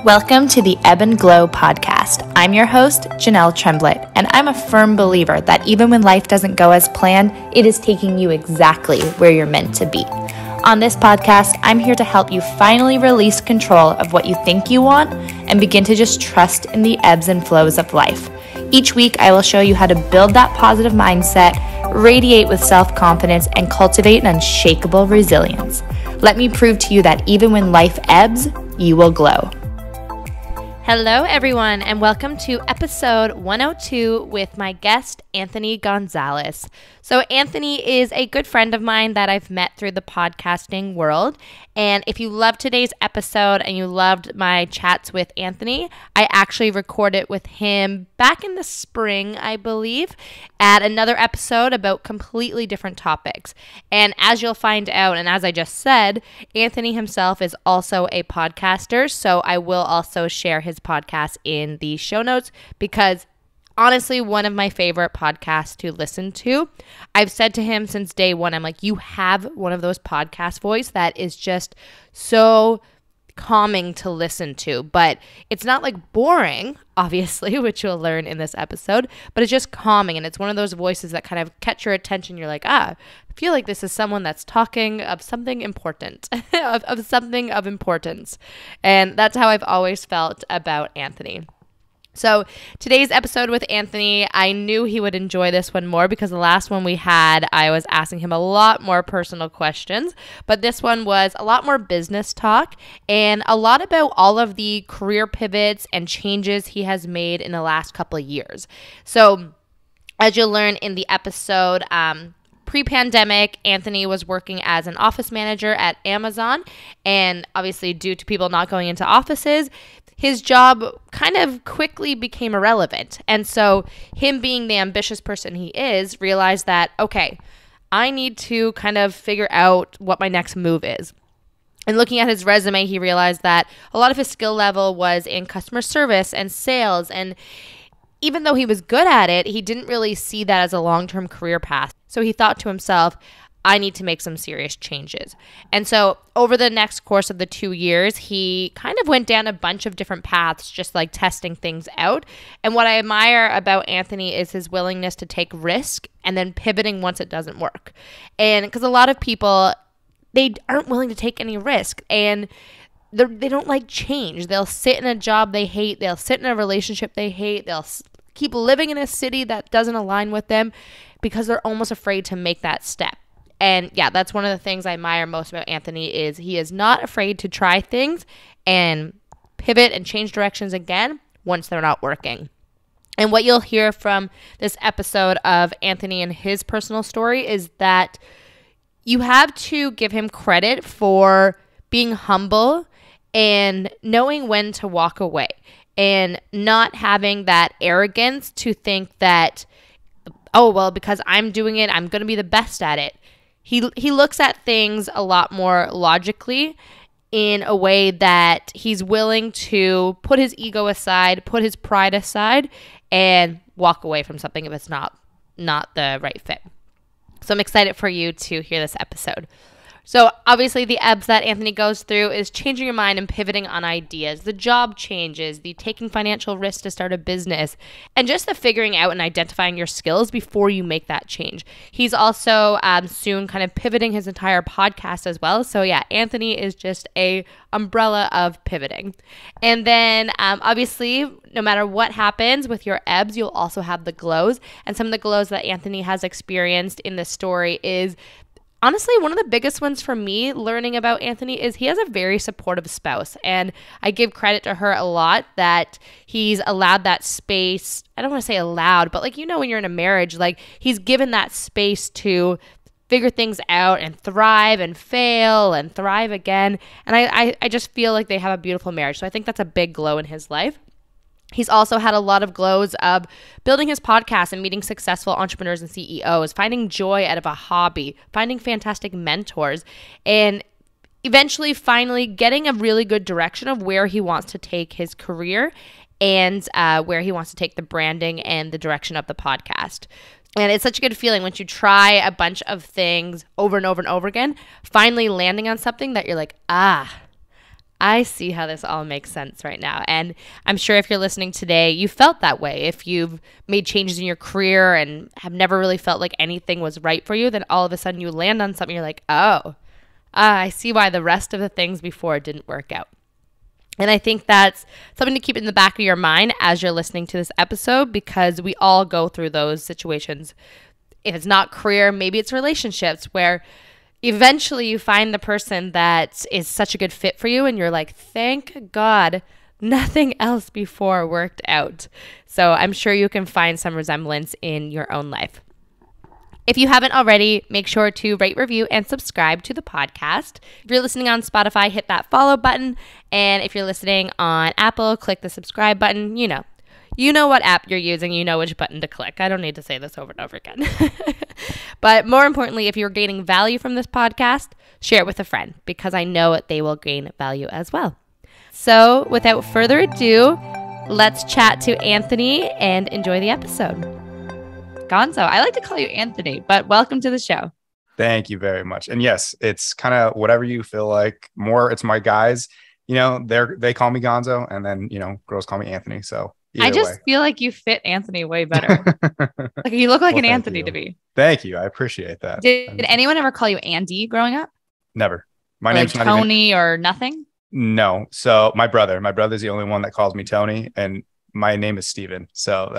Welcome to the Ebb and Glow podcast. I'm your host, Jenelle Tremblett, and I'm a firm believer that even when life doesn't go as planned, it is taking you exactly where you're meant to be. On this podcast, I'm here to help you finally release control of what you think you want and begin to just trust in the ebbs and flows of life. Each week, I will show you how to build that positive mindset, radiate with self-confidence, and cultivate an unshakable resilience. Let me prove to you that even when life ebbs, you will glow. Hello, everyone, and welcome to episode 102 with my guest, Anthony Gonzales. So Anthony is a good friend of mine that I've met through the podcasting world. And if you loved today's episode and you loved my chats with Anthony, I actually recorded with him back in the spring, I believe, at another episode about completely different topics. And as you'll find out, and as I just said, Anthony himself is also a podcaster. So I will also share his podcast in the show notes because honestly, one of my favorite podcasts to listen to. I've said to him since day one, I'm like, you have one of those podcast voice that is just so calming to listen to, but it's not like boring, obviously, which you'll learn in this episode, but it's just calming. And it's one of those voices that kind of catch your attention. You're like, I feel like this is someone that's talking of something important, of something of importance. And that's how I've always felt about Anthony. So today's episode with Anthony, I knew he would enjoy this one more because the last one we had, I was asking him a lot more personal questions, but this one was a lot more business talk and a lot about all of the career pivots and changes he has made in the last couple of years. So as you'll learn in the episode, pre-pandemic, Anthony was working as an office manager at Amazon, and obviously due to people not going into offices, his job kind of quickly became irrelevant. And so him being the ambitious person he is, realized that, okay, I need to kind of figure out what my next move is. And looking at his resume, he realized that a lot of his skill level was in customer service and sales. And even though he was good at it, he didn't really see that as a long-term career path. So he thought to himself, I need to make some serious changes. And so over the next course of the 2 years, he kind of went down a bunch of different paths, just like testing things out. And what I admire about Anthony is his willingness to take risk and then pivoting once it doesn't work. And because a lot of people, they aren't willing to take any risk and they don't like change. They'll sit in a job they hate. They'll sit in a relationship they hate. They'll keep living in a city that doesn't align with them because they're almost afraid to make that step. And yeah, that's one of the things I admire most about Anthony is he is not afraid to try things and pivot and change directions again once they're not working. And what you'll hear from this episode of Anthony and his personal story is that you have to give him credit for being humble and knowing when to walk away and not having that arrogance to think that, oh, well, because I'm doing it, I'm going to be the best at it. He looks at things a lot more logically in a way that he's willing to put his ego aside, put his pride aside, and walk away from something if it's not the right fit. So I'm excited for you to hear this episode. So obviously the ebbs that Anthony goes through is changing your mind and pivoting on ideas, the job changes, the taking financial risks to start a business, and just the figuring out and identifying your skills before you make that change. He's also soon kind of pivoting his entire podcast as well. So yeah, Anthony is just a umbrella of pivoting. And then obviously, no matter what happens with your ebbs, you'll also have the glows. And some of the glows that Anthony has experienced in this story is honestly, one of the biggest ones for me learning about Anthony is he has a very supportive spouse. And I give credit to her a lot that he's allowed that space. I don't want to say allowed, but like, you know, when you're in a marriage, like he's given that space to figure things out and thrive and fail and thrive again. And I just feel like they have a beautiful marriage. So I think that's a big glow in his life. He's also had a lot of glows of building his podcast and meeting successful entrepreneurs and CEOs, finding joy out of a hobby, finding fantastic mentors, and eventually finally getting a really good direction of where he wants to take his career and where he wants to take the branding and the direction of the podcast. And it's such a good feeling once you try a bunch of things over and over and over again, finally landing on something that you're like, I see how this all makes sense right now. And I'm sure if you're listening today, you felt that way. If you've made changes in your career and have never really felt like anything was right for you, then all of a sudden you land on something, you're like, oh, I see why the rest of the things before didn't work out. And I think that's something to keep in the back of your mind as you're listening to this episode, because we all go through those situations. If it's not career, maybe it's relationships, where eventually you find the person that is such a good fit for you and you're like, thank God nothing else before worked out. So I'm sure you can find some resemblance in your own life. If you haven't already, make sure to rate, review, and subscribe to the podcast. If you're listening on Spotify, hit that follow button. And if you're listening on Apple, click the subscribe button. You know what app you're using. You know which button to click. I don't need to say this over and over again. But more importantly, if you're gaining value from this podcast, share it with a friend, because I know they will gain value as well. So without further ado, let's chat to Anthony and enjoy the episode. Gonzo, I like to call you Anthony, but welcome to the show. Thank you very much. And yes, it's kind of whatever you feel like. More, it's my guys, they call me Gonzo, and then, girls call me Anthony. So I just feel like you fit Anthony way better. Like you look like an Anthony to me. Thank you. I appreciate that. Did anyone ever call you Andy growing up? Never. My name's like Tony or nothing? No. So my brother's the only one that calls me Tony, and my name is Steven. So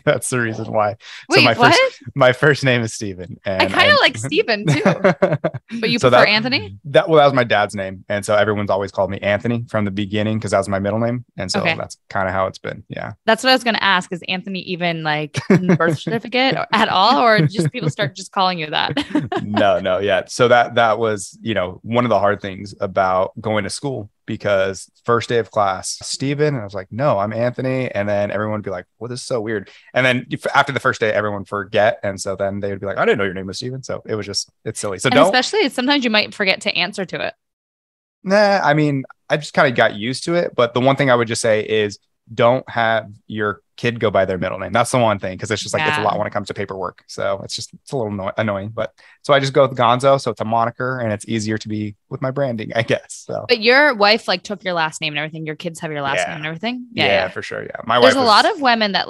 that's the reason why. Wait, so my first name is Steven. And I kind of like Steven too. But you prefer Anthony? That was my dad's name. And so everyone's always called me Anthony from the beginning, because that was my middle name. And so that's kind of how it's been. Yeah. That's what I was going to ask. Is Anthony even like in the birth certificate at all? Or just people start just calling you that? No. Yeah. So that was, one of the hard things about going to school, because first day of class, Steven, and I was like, no, I'm Anthony. And then everyone would be like, well, this is so weird. And then after the first day, everyone forget. And so then they would be like, I didn't know your name was Steven. So it was it's silly. So especially sometimes you might forget to answer to it. Nah, I mean, I just kind of got used to it. But the one thing I would just say is, don't have your kid go by their middle name. That's the one thing, because it's just like, it's a lot when it comes to paperwork. So it's a little annoying. But so I just go with Gonzo. So it's a moniker, and it's easier to be with my branding, I guess. So. But your wife took your last name and everything. Your kids have your last name and everything. Yeah, for sure. Yeah, There's a lot of women that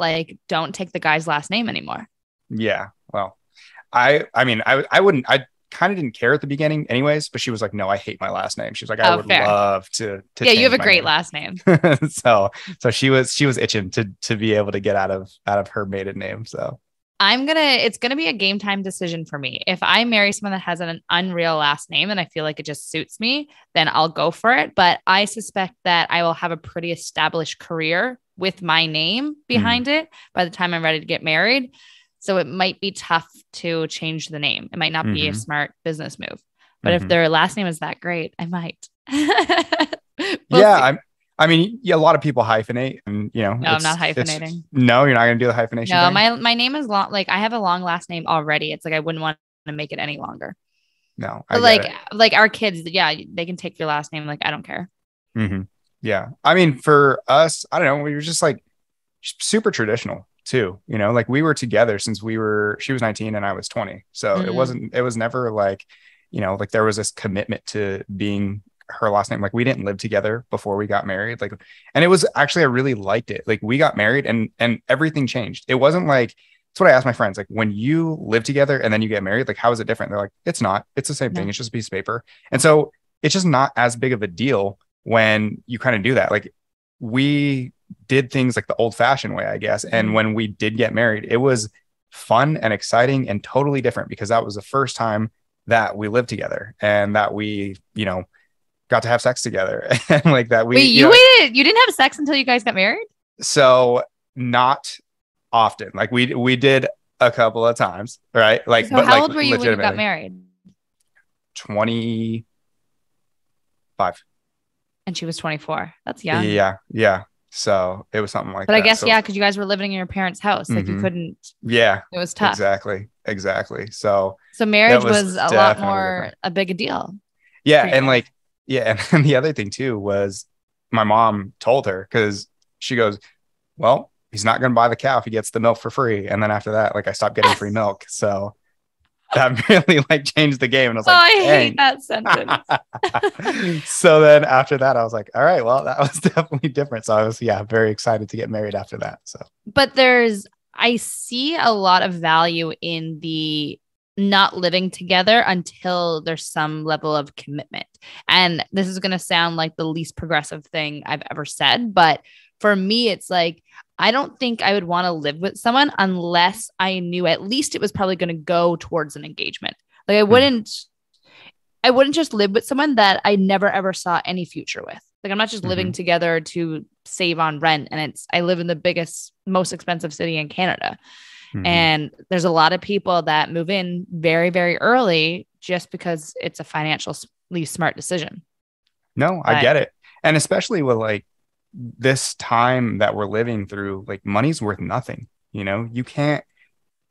don't take the guy's last name anymore. Yeah. Well, I wouldn't. I kind of didn't care at the beginning anyways, but she was like, no, I hate my last name. She was like, I would love to yeah, you have a great last name. so she was itching to be able to get out of her maiden name. So it's gonna be a game time decision for me. If I marry someone that has an unreal last name and I feel like it just suits me, then I'll go for it. But I suspect that I will have a pretty established career with my name behind it by the time I'm ready to get married. So it might be tough to change the name. It might not be a smart business move, but if their last name is that great, I might. I mean, a lot of people hyphenate, and no, I'm not hyphenating. No, you're not going to do the hyphenation. No, thing? my name is long. Like I have a long last name already. It's like, I wouldn't want to make it any longer. No, but like our kids, they can take your last name. Like, I don't care. Mm-hmm. Yeah. I mean, for us, I don't know. We were just like super traditional too, like we were together since she was 19 and I was 20. So it was never like, like there was this commitment to being her last name. Like we didn't live together before we got married. And it was actually, I really liked it. Like we got married and everything changed. It wasn't like, that's what I asked my friends. Like when you live together and then you get married, like, how is it different? They're like, it's not, it's the same thing. It's just a piece of paper. And so it's just not as big of a deal when you kind of do that. Like we did things like the old fashioned way, I guess. And when we did get married, it was fun and exciting and totally different, because that was the first time that we lived together and that we, got to have sex together. And like that. Wait, you didn't have sex until you guys got married? So not often. Like we did a couple of times, right? Like, so how old were you when you got married? 25. And she was 24. That's young. Yeah. So it was something like that. But I guess, because you guys were living in your parents' house. Like you couldn't. Yeah. It was tough. Exactly. So marriage was a lot more a big deal. Yeah. And and the other thing too was my mom told her, because she goes, well, he's not going to buy the cow if he gets the milk for free. And then after that, like I stopped getting free milk. So that really like changed the game. And I was Oh, like, I hate dang. that sentence. So then after that, I was like, all right, well, that was definitely different. So I was, very excited to get married after that. So, But I see a lot of value in the not living together until there's some level of commitment. And this is going to sound like the least progressive thing I've ever said. But for me, it's like, I don't think I would want to live with someone unless I knew at least it was probably going to go towards an engagement. Like I wouldn't just live with someone that I never ever saw any future with. Like I'm not just living together to save on rent. And I live in the biggest, most expensive city in Canada. And there's a lot of people that move in very, very early just because it's a financially smart decision. No, I get it. And especially with like this time that we're living through, like money's worth nothing. You can't,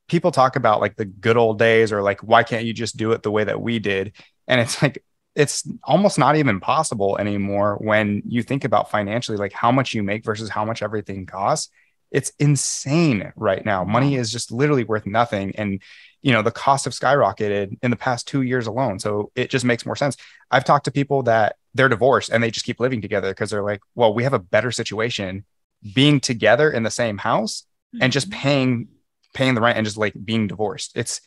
people talk about like the good old days or like, why can't you just do it the way that we did? And it's like, it's almost not even possible anymore when you think about financially, like how much you make versus how much everything costs. It's insane right now. Money is just literally worth nothing. And, the cost have skyrocketed in the past 2 years alone. So it just makes more sense. I've talked to people that they're divorced and they just keep living together because they're like, well, we have a better situation being together in the same house and just paying the rent and just like being divorced. It's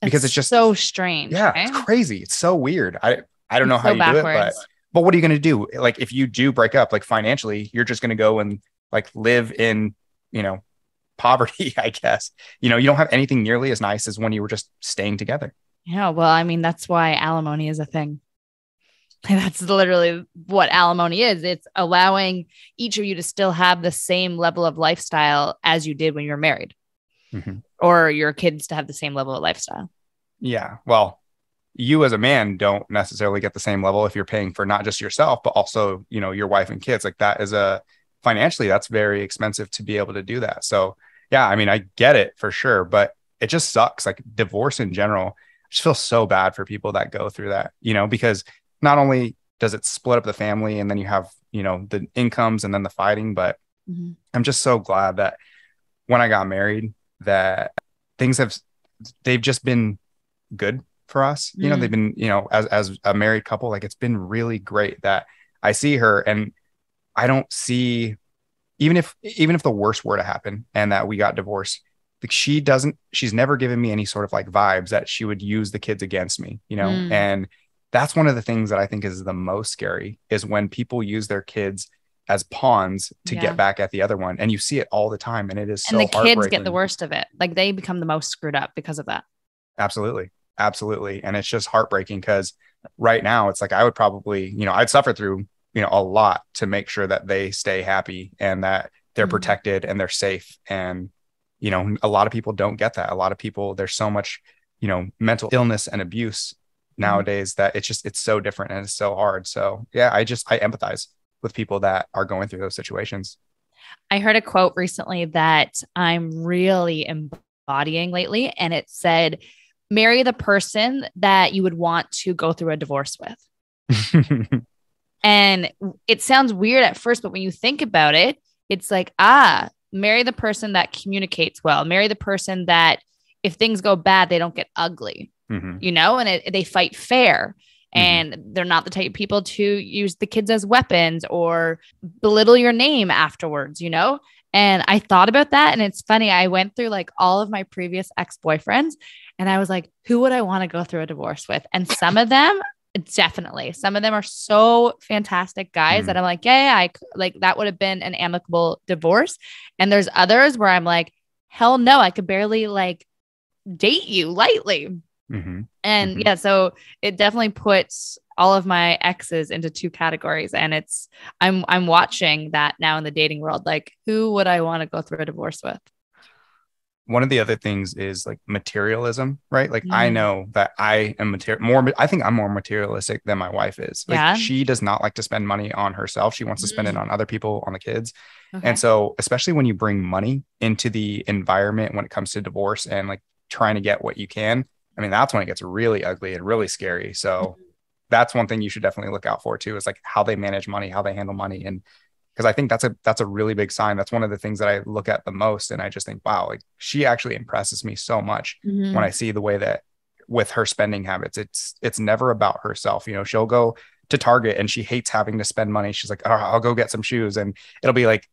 because it's just so strange. Yeah, right? It's crazy. It's so weird. I don't know how you backwards. do it, but what are you going to do? Like if you do break up, like financially, you're just going to go and like live in, poverty, I guess. You don't have anything nearly as nice as when you were just staying together. Yeah. Well, I mean, that's why alimony is a thing. That's literally what alimony is. It's allowing each of you to still have the same level of lifestyle as you did when you were married, or your kids to have the same level of lifestyle. Yeah. Well, you as a man don't necessarily get the same level if you're paying for not just yourself, but also, your wife and kids. Like that is financially, that's very expensive to be able to do that. So yeah, I mean, I get it for sure, but it just sucks. Like divorce in general, I just feel so bad for people that go through that, because not only does it split up the family and then you have, the incomes and then the fighting, but I'm just so glad that when I got married, that they've just been good for us. They've been, as a married couple, like it's been really great that I see her and I don't see, even if the worst were to happen and that we got divorced, like she's never given me any sort of like vibes that she would use the kids against me, and that's one of the things that I think is the most scary is when people use their kids as pawns to get back at the other one. And you see it all the time. And it is so heartbreaking. And the kids get the worst of it. Like they become the most screwed up because of that. Absolutely. Absolutely. And it's just heartbreaking because right now it's like, I would probably, I'd suffer through, a lot to make sure that they stay happy and that they're protected and they're safe. And, a lot of people don't get that. A lot of people, there's so much, mental illness and abuse nowadays that it's so different and it's so hard. So yeah, I empathize with people that are going through those situations. I heard a quote recently that I'm really embodying lately. And it said, marry the person that you would want to go through a divorce with. And it sounds weird at first, but when you think about it, it's like, marry the person that communicates well, marry the person that if things go bad, they don't get ugly, and they fight fair. And they're not the type of people to use the kids as weapons or belittle your name afterwards, And I thought about that. And it's funny. I went through like all of my previous ex-boyfriends and I was like, who would I want to go through a divorce with? And some of them are so fantastic guys that I'm like, I like that would have been an amicable divorce. And there's others where I'm like, hell no, I could barely like date you lightly. And so it definitely puts all of my exes into two categories. And I'm watching that now in the dating world. Like, who would I want to go through a divorce with? One of the other things is like materialism, right? Like I know that I am I think I'm more materialistic than my wife is. Like she does not like to spend money on herself. She wants to spend it on other people, on the kids. Okay. And so, especially when you bring money into the environment, when it comes to divorce and like trying to get what you can, I mean, that's when it gets really ugly and really scary. So that's one thing you should definitely look out for too, is like how they manage money, how they handle money. And because I think that's a really big sign. That's one of the things that I look at the most. And I just think, wow, like she actually impresses me so much when I see the way that with her spending habits. It's never about herself. You know, she'll go to Target and she hates having to spend money. She's like, oh, I'll go get some shoes, and it'll be like,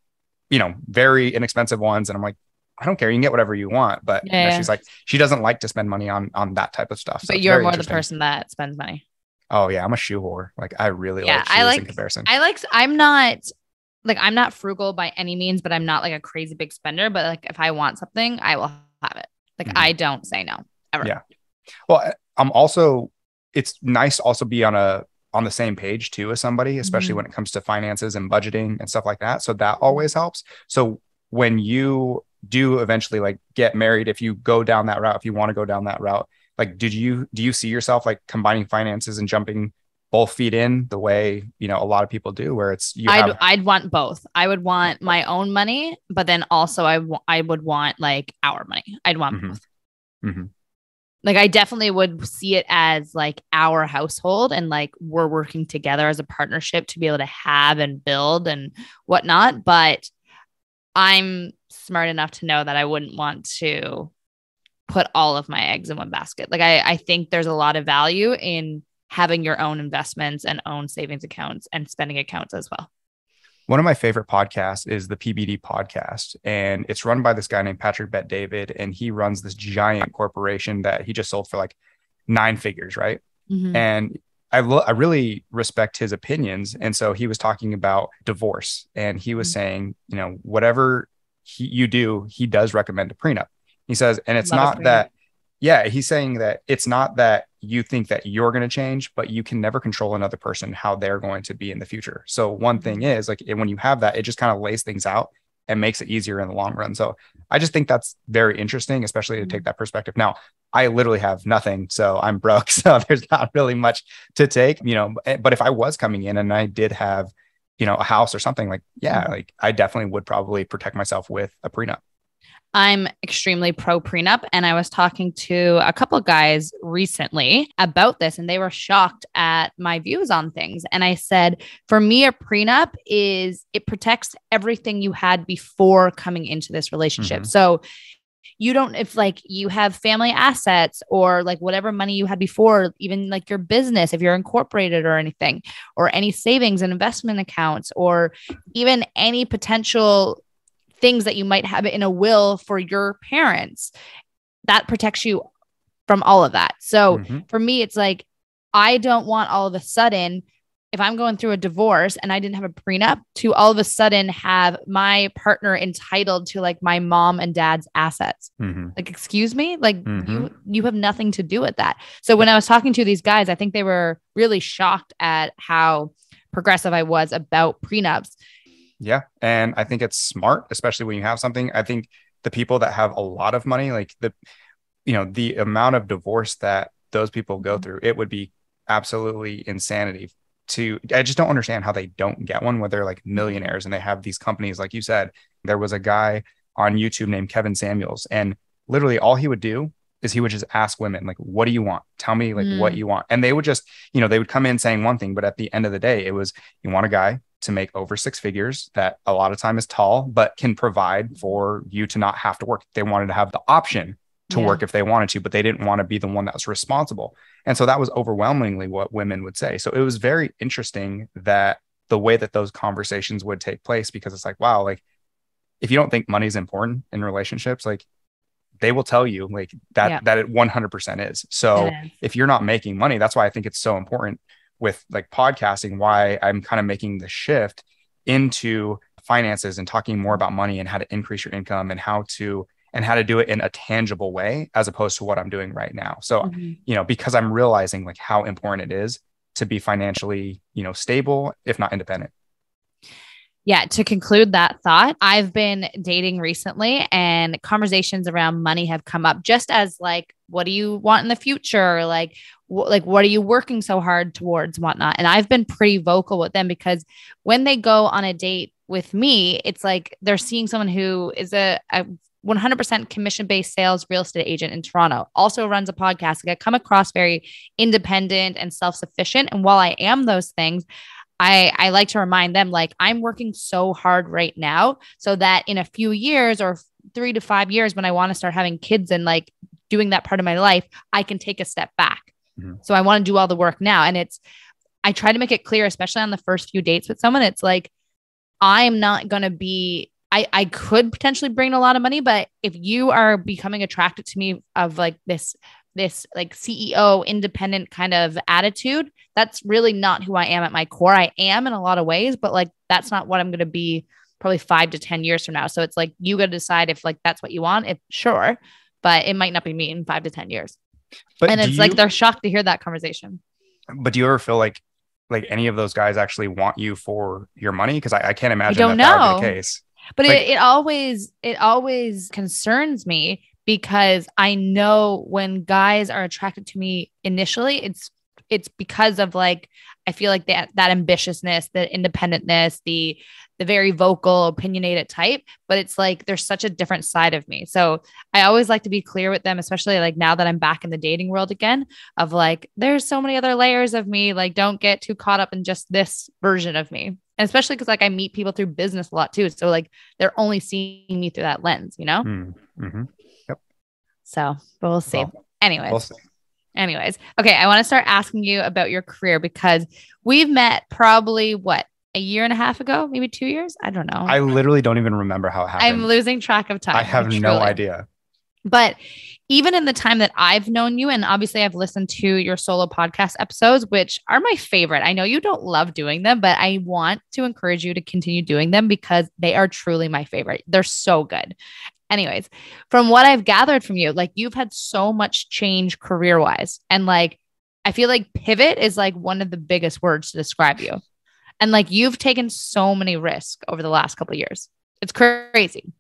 you know, very inexpensive ones. And I'm like, I don't care. You can get whatever you want. But you know, she's like, she doesn't like to spend money on that type of stuff. So but you're more the person that spends money. Oh yeah. I'm a shoe whore. Like I really like shoes in comparison. I'm not frugal by any means, but I'm not like a crazy big spender. But like, if I want something, I will have it. Like I don't say no ever. Yeah. Well, I'm also, it's nice to also be on the same page too as somebody, especially when it comes to finances and budgeting and stuff like that. So that always helps. So when you do eventually like get married, if you go down that route, if you want to go down that route, like, do you see yourself like combining finances and jumping both feet in the way, you know, a lot of people do, where it's, I'd want both. I would want my own money, but then also I would want like our money. I'd want both. Like I definitely would see it as like our household, and like we're working together as a partnership to be able to have and build and whatnot. But I'm smart enough to know that I wouldn't want to put all of my eggs in one basket. Like I think there's a lot of value in having your own investments and own savings accounts and spending accounts as well. One of my favorite podcasts is the PBD podcast, and it's run by this guy named Patrick Bet-David, and he runs this giant corporation that he just sold for like 9 figures, right? And I really respect his opinions. And so he was talking about divorce, and he was saying, you know, whatever you do, he does recommend a prenup. He says, and it's not that, he's saying that it's not that you think that you're going to change, but you can never control another person, how they're going to be in the future. So one thing is like, when you have that, it just kind of lays things out and makes it easier in the long run. So I just think that's very interesting, especially to take that perspective. Now, I literally have nothing, so I'm broke. So there's not really much to take, you know, but if I was coming in and I did have, you know, a house or something, like, like I definitely would probably protect myself with a prenup. I'm extremely pro prenup. And I was talking to a couple of guys recently about this, and they were shocked at my views on things. And I said, for me, a prenup it protects everything you had before coming into this relationship. So you don't, if like you have family assets or like whatever money you had before, even like your business, if you're incorporated or anything, or any savings and investment accounts, or even any potential things that you might have in a will for your parents, that protects you from all of that. So for me, it's like, I don't want all of a sudden, if I'm going through a divorce and I didn't have a prenup, to all of a sudden have my partner entitled to like my mom and dad's assets. Like, excuse me, like you have nothing to do with that. So when I was talking to these guys, I think they were really shocked at how progressive I was about prenups. Yeah. And I think it's smart, especially when you have something. I think the people that have a lot of money, like the amount of divorce that those people go through, it would be absolutely insanity I just don't understand how they don't get one, where they're like millionaires and they have these companies. Like you said, there was a guy on YouTube named Kevin Samuels, and literally all he would do is he would just ask women, like, what do you want? Tell me like what you want. And they would just, they would come in saying one thing, but at the end of the day, it was, you want a guy to make over 6 figures that a lot of time is tall, but can provide for you to not have to work. They wanted to have the option to work if they wanted to, but they didn't want to be the one that was responsible. And so that was overwhelmingly what women would say. So it was very interesting that the way that those conversations would take place, because it's like, wow, like if you don't think money is important in relationships, like they will tell you like that it 100% is. So if you're not making money, that's why I think it's so important with like podcasting, why I'm kind of making the shift into finances and talking more about money and how to increase your income and how to do it in a tangible way, as opposed to what I'm doing right now. So, because I'm realizing like how important it is to be financially, stable, if not independent. Yeah. To conclude that thought, I've been dating recently, and conversations around money have come up, just as like, what do you want in the future? Like what are you working so hard towards and whatnot? And I've been pretty vocal with them, because when they go on a date with me, it's like they're seeing someone who is a 100% commission-based sales real estate agent in Toronto, also runs a podcast. Like, I come across very independent and self-sufficient. And while I am those things, I like to remind them, like, I'm working so hard right now so that in a few years or 3 to 5 years, when I want to start having kids and like doing that part of my life, I can take a step back. Mm-hmm. So I want to do all the work now. And I try to make it clear, especially on the first few dates with someone, it's like, I'm not going to be, I could potentially bring a lot of money, but if you are becoming attracted to me of like this like CEO independent kind of attitude, that's really not who I am at my core. I am in a lot of ways, but like, that's not what I'm going to be probably 5 to 10 years from now. So it's like, you got to decide if like, that's what you want. If sure, but it might not be me in 5 to 10 years. But and it's like, they're shocked to hear that conversation. But do you ever feel like any of those guys actually want you for your money? Because I can't imagine that would be the case. But like, it always concerns me, because I know when guys are attracted to me initially, it's because of like, I feel like that ambitiousness, the independentness, the very vocal, opinionated type, but it's like, there's such a different side of me. So I always like to be clear with them, especially like now that I'm back in the dating world again, of like, there's so many other layers of me. Like, don't get too caught up in just this version of me. And especially because like I meet people through business a lot too. So like, they're only seeing me through that lens, you know? Mm-hmm. Yep. So, but we'll see. Well, Anyways. We'll see. Anyways. Okay. I want to start asking you about your career, because we've met probably a year and a half ago, maybe 2 years. I don't know. I literally don't even remember how it happened. I'm losing track of time. I have no idea. But even in the time that I've known you, and obviously I've listened to your solo podcast episodes, which are my favorite. I know you don't love doing them, but I want to encourage you to continue doing them because they are truly my favorite. They're so good. Anyways, from what I've gathered from you, like you've had so much change career-wise. And like, I feel like pivot is like one of the biggest words to describe you. And like, you've taken so many risks over the last couple of years. It's crazy.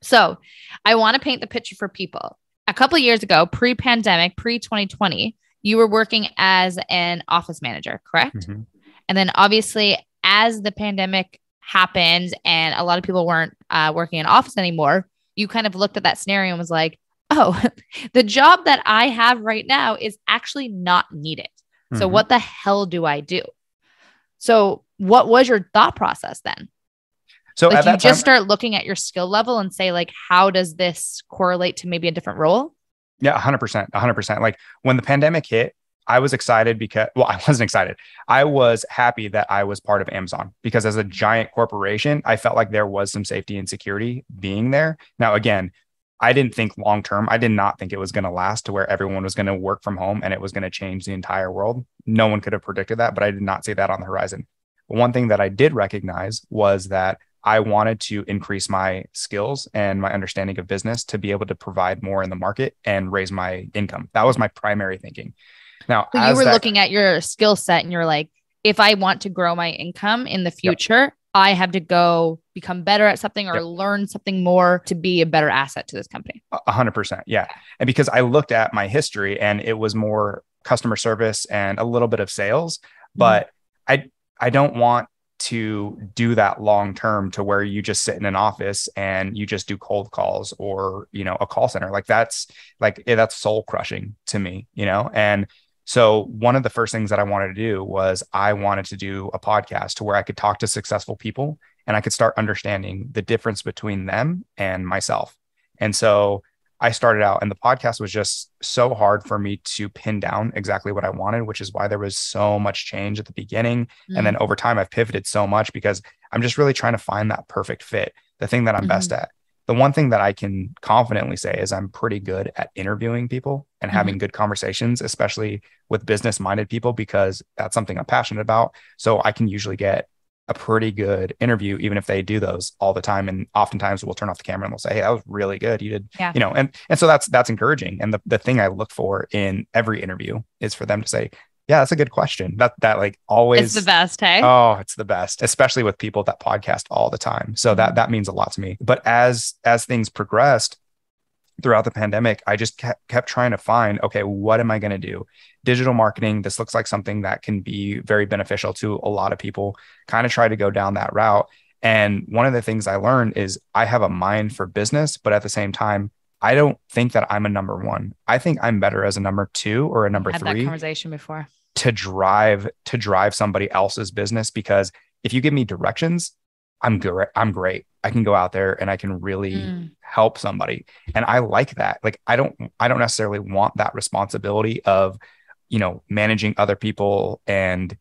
So I want to paint the picture for people. A couple of years ago, pre-pandemic, pre-2020, you were working as an office manager, correct? Mm-hmm. And then obviously as the pandemic happened and a lot of people weren't working in office anymore, you kind of looked at that scenario and was like, oh, the job that I have right now is actually not needed. Mm-hmm. So what the hell do I do? So what was your thought process then? So like, at that you just start looking at your skill level and say like, how does this correlate to maybe a different role? Yeah, 100%. Like when the pandemic hit, I was excited because, well, I wasn't excited. I was happy that I was part of Amazon because as a giant corporation, I felt like there was some safety and security being there. Now, again, I didn't think long-term. I did not think it was going to last to where everyone was going to work from home and it was going to change the entire world. No one could have predicted that, but I did not see that on the horizon. But one thing that I did recognize was that I wanted to increase my skills and my understanding of business to be able to provide more in the market and raise my income. That was my primary thinking. Now, so you were looking at your skill set and you're like, if I want to grow my income in the future, yep, I have to go become better at something or yep, learn something more to be a better asset to this company. 100%. Yeah. And because I looked at my history and it was more customer service and a little bit of sales, but I don't want to do that long term to where you just sit in an office and you just do cold calls or, you know, a call center. Like that's soul crushing to me, you know? And so one of the first things that I wanted to do was I wanted to do a podcast to where I could talk to successful people and I could start understanding the difference between them and myself. And so I started out and the podcast was just so hard for me to pin down exactly what I wanted, which is why there was so much change at the beginning. And then over time, I've pivoted so much because I'm just really trying to find that perfect fit, the thing that I'm best at. The one thing that I can confidently say is I'm pretty good at interviewing people and having good conversations, especially with business-minded people, because that's something I'm passionate about. So I can usually get a pretty good interview, even if they do those all the time. And oftentimes we'll turn off the camera and we'll say, hey, that was really good. You did, you know, and so that's encouraging. And the thing I look for in every interview is for them to say, yeah, that's a good question. That like always. It's the best, hey? Oh, it's the best, especially with people that podcast all the time. So that means a lot to me. But as things progressed throughout the pandemic, I just kept trying to find, okay, what am I going to do? Digital marketing, this looks like something that can be very beneficial to a lot of people, kind of try to go down that route. And one of the things I learned is I have a mind for business, but at the same time, I don't think that I'm a number one. I think I'm better as a number two or a number three. Had that conversation before. To drive somebody else's business, because if you give me directions, I'm great. I can go out there and I can really Mm. help somebody. And I like that. Like, I don't necessarily want that responsibility of, managing other people and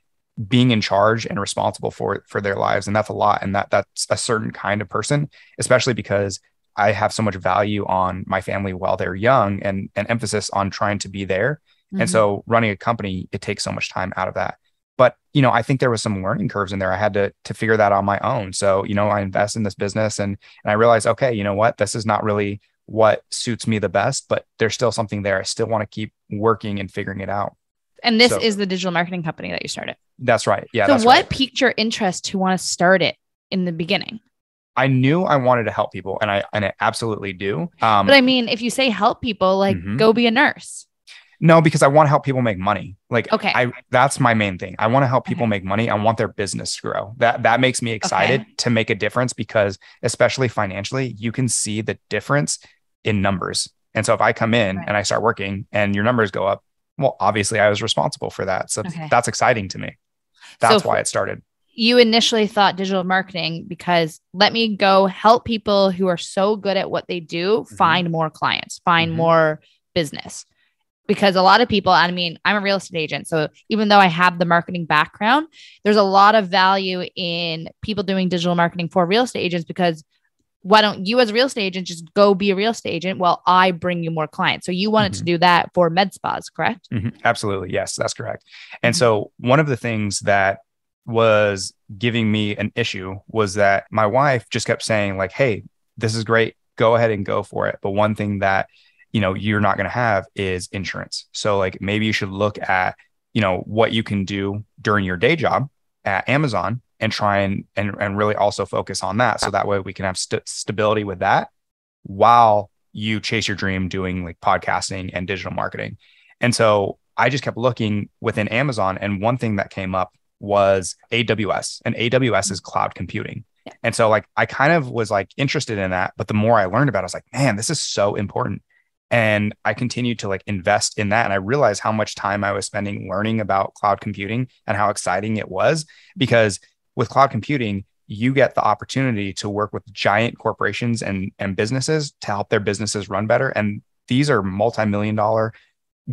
being in charge and responsible for their lives. And that's a lot. And that's a certain kind of person, especially because I have so much value on my family while they're young and an emphasis on trying to be there. And Mhm. so running a company, it takes so much time out of that. But, I think there was some learning curves in there. I had to figure that on my own. So, I invest in this business and I realized, okay, you know what, this is not really what suits me the best, but there's still something there. I still want to keep working and figuring it out. And this So is the digital marketing company that you started. that's right. Yeah, So that's what right. piqued your interest to want to start it in the beginning? I knew I wanted to help people, and I absolutely do. But I mean, if you say help people, like go be a nurse. No, because I want to help people make money. Like, Okay. That's my main thing. I want to help people Okay. make money. I want their business to grow. That makes me excited to make a difference because, especially financially, you can see the difference in numbers. And so if I come in and I start working and your numbers go up, well, obviously I was responsible for that. So that's exciting to me. That's why it started. You initially thought digital marketing because let me go help people who are so good at what they do, find more clients, find more business. Because a lot of people, I mean, I'm a real estate agent. So even though I have the marketing background, there's a lot of value in people doing digital marketing for real estate agents because why don't you as a real estate agent just go be a real estate agent while I bring you more clients? So you wanted to do that for med spas, correct? Absolutely. Yes, that's correct. And so one of the things that was giving me an issue was that my wife just kept saying like, hey, this is great. Go ahead and go for it. But one thing that, you're not going to have is insurance. So like maybe you should look at, what you can do during your day job at Amazon and try and really also focus on that. So that way we can have stability with that while you chase your dream doing like podcasting and digital marketing. And so I just kept looking within Amazon. And one thing that came up was AWS, and AWS is cloud computing. Yeah. And so like, I kind of was like interested in that, but the more I learned about it, I was like, man, this is so important. And I continued to like invest in that. And I realized how much time I was spending learning about cloud computing and how exciting it was, because with cloud computing, you get the opportunity to work with giant corporations and businesses to help their businesses run better. And these are multi-million-dollar,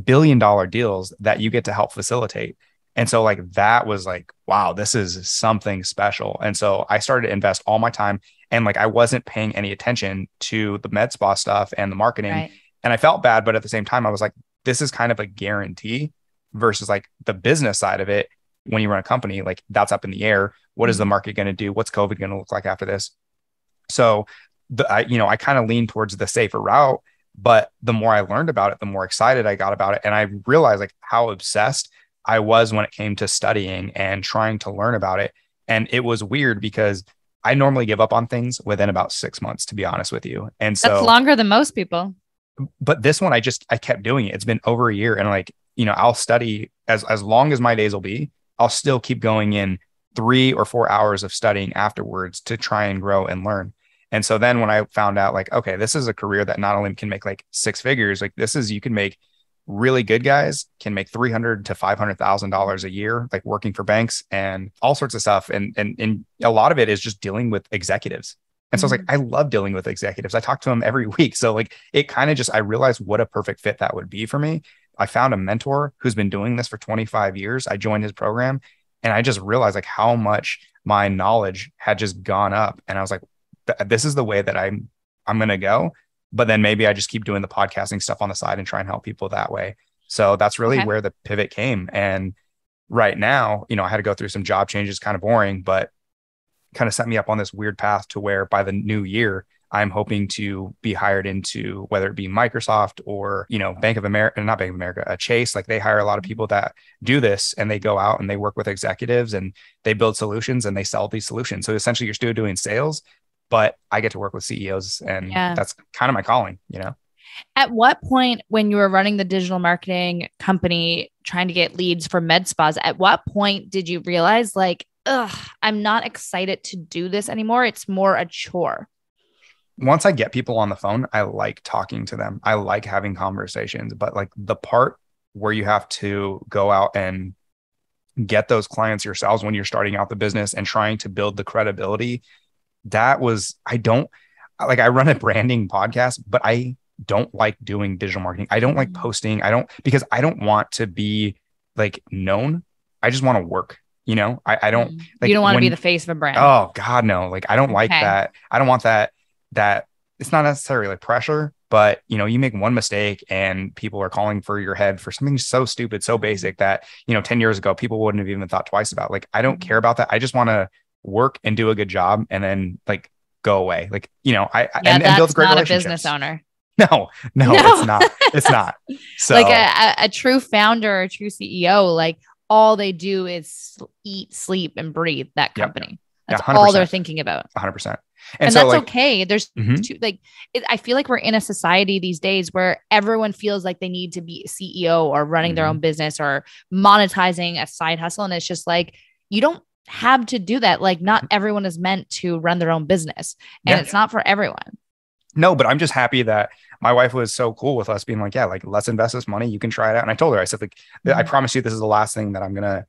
billion-dollar deals that you get to help facilitate. And so like, that was like, wow, this is something special. And so I started to invest all my time, and like, I wasn't paying any attention to the med spa stuff and the marketing. Right. And I felt bad, but at the same time, I was like, this is kind of a guarantee versus like the business side of it. When you run a company, like that's up in the air. What is the market going to do? What's COVID going to look like after this? So I kind of leaned towards the safer route, but the more I learned about it, the more excited I got about it. And I realized like how obsessed I was when it came to studying and trying to learn about it. And it was weird because I normally give up on things within about 6 months, to be honest with you. And so that's longer than most people. But this one, I kept doing it. It's been over a year, and like, I'll study as long as my days will be. I'll still keep going in 3 or 4 hours of studying afterwards to try and grow and learn. And so then when I found out like, okay, this is a career that not only can make like 6 figures, like you can make really good guys can make $300,000 to $500,000 a year, like working for banks and all sorts of stuff. And a lot of it is just dealing with executives. And so I was like, I love dealing with executives. I talk to them every week. So like, it kind of just, I realized what a perfect fit that would be for me. I found a mentor who's been doing this for 25 years. I joined his program, and I just realized like how much my knowledge had just gone up. And I was like, this is the way that I'm going to go. But then maybe I just keep doing the podcasting stuff on the side and try and help people that way. So that's really where the pivot came. And right now, I had to go through some job changes, kind of boring, but kind of set me up on this weird path to where by the new year, I'm hoping to be hired into whether it be Microsoft or, Bank of America, not Bank of America, Chase. Like they hire a lot of people that do this, and they go out and they work with executives and they build solutions and they sell these solutions. So essentially you're still doing sales, but I get to work with CEOs, and that's kind of my calling, At what point when you were running the digital marketing company, trying to get leads for med spas, at what point did you realize like, I'm not excited to do this anymore? It's more a chore. Once I get people on the phone, I like talking to them. I like having conversations, but like the part where you have to go out and get those clients yourselves when you're starting out the business and trying to build the credibility I don't like, I run a branding podcast, but I don't like doing digital marketing. I don't like posting. Because I don't want to be like known. I just want to work, I don't like, you don't want to be the face of a brand. Oh God, no. Like, I don't like that. I don't want that it's not necessarily like pressure, but you make one mistake and people are calling for your head for something so stupid, so basic that, 10 years ago, people wouldn't have even thought twice about. Like, I don't care about that. I just want to work and do a good job and then like go away. Like, and build great relationships. Not a business owner. No, it's not. It's not. So like a true founder, a true CEO, like all they do is eat, sleep, and breathe that company. That's all they're thinking about. 100%. And so, that's okay. There's I feel like we're in a society these days where everyone feels like they need to be a CEO or running their own business or monetizing a side hustle. And it's just like, you don't have to do that. Like, not everyone is meant to run their own business, and it's not for everyone. No, but I'm just happy that my wife was so cool with us being like, yeah, like, let's invest this money. You can try it out. And I told her, I said, like, I promise you, this is the last thing that I'm going to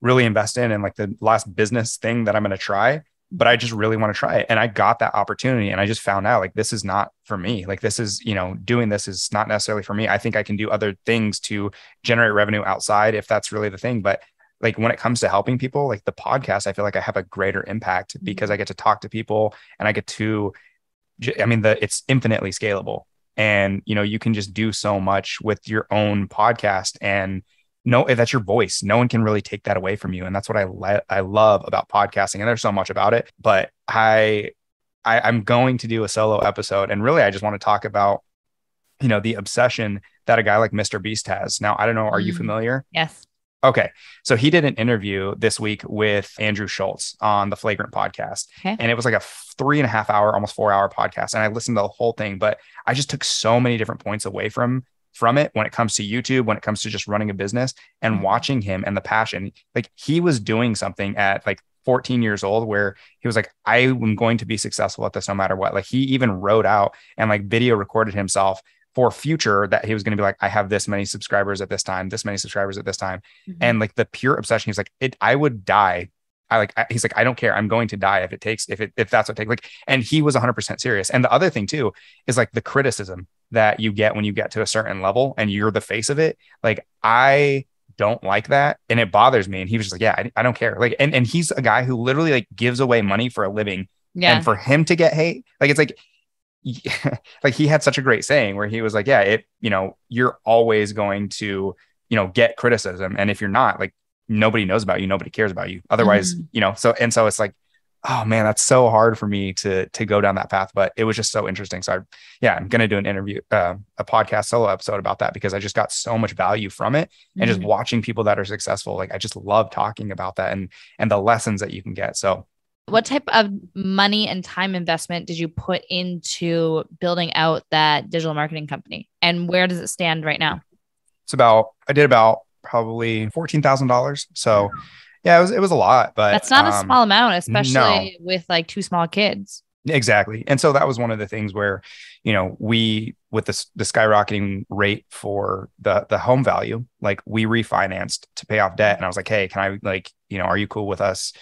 really invest in, and like the last business thing that I'm going to try, but I just really want to try it. And I got that opportunity, and I just found out like, this is not for me. Like, this is, doing this is not necessarily for me. I think I can do other things to generate revenue outside if that's really the thing. But like, when it comes to helping people, like the podcast, I feel like I have a greater impact because I get to talk to people and I get to, it's infinitely scalable, and, you can just do so much with your own podcast, and that's your voice. No one can really take that away from you. And that's what I love about podcasting. And there's so much about it, but I'm going to do a solo episode. And really, I just want to talk about, the obsession that a guy like Mr. Beast has. Now, I don't know. Are you familiar? Yes. Okay. So he did an interview this week with Andrew Schultz on the Flagrant podcast. Okay. And it was like a 3.5 hour, almost 4 hour podcast. And I listened to the whole thing, but I just took so many different points away from it when it comes to YouTube, when it comes to just running a business and watching him and the passion. Like, he was doing something at like 14 years old where he was like, I am going to be successful at this no matter what. Like, he even wrote out and like video recorded himself for future that he was going to be like, I have this many subscribers at this time, this many subscribers at this time. And like the pure obsession, he's like, I would die. He's like, I don't care. I'm going to die if that's what it takes. Like, and he was 100% serious. And the other thing too, is like the criticism that you get when you get to a certain level and you're the face of it. Like, I don't like that. And it bothers me. And he was just like, yeah, I don't care. Like, and he's a guy who literally like gives away money for a living. Yeah. And for him to get hate, like, it's like, like, he had such a great saying where he was like, yeah, you're always going to, get criticism. And if you're not, like, nobody knows about you, nobody cares about you. Otherwise, so it's like, oh man, that's so hard for me to go down that path. But it was just so interesting. So I'm going to do an interview, a podcast solo episode about that, because I just got so much value from it. And just watching people that are successful. Like, I just love talking about that and the lessons that you can get. So what type of money and time investment did you put into building out that digital marketing company? And where does it stand right now? I did about probably $14,000. So yeah, it was a lot, but that's not a small amount, especially with like 2 small kids. Exactly. And so that was one of the things where, we, with the skyrocketing rate for the home value, like, we refinanced to pay off debt. And I was like, hey, can I, like, are you cool with us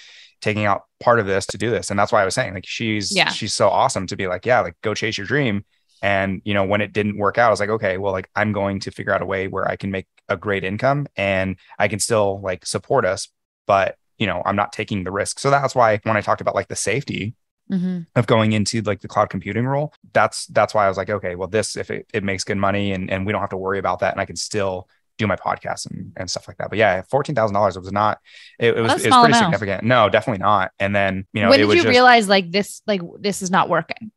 taking out part of this to do this? And that's why I was saying, like, she's so awesome to be like, yeah, like, go chase your dream. And, when it didn't work out, I was like, okay, well, like, I'm going to figure out a way where I can make a great income and I can still like support us, but, I'm not taking the risk. So that's why when I talked about like the safety of going into like the cloud computing role, that's why I was like, okay, well, this, if it makes good money and we don't have to worry about that, and I can still do my podcast and stuff like that. But yeah, $14,000 was not, it was pretty significant. No, definitely not. And then, when did you realize like this is not working?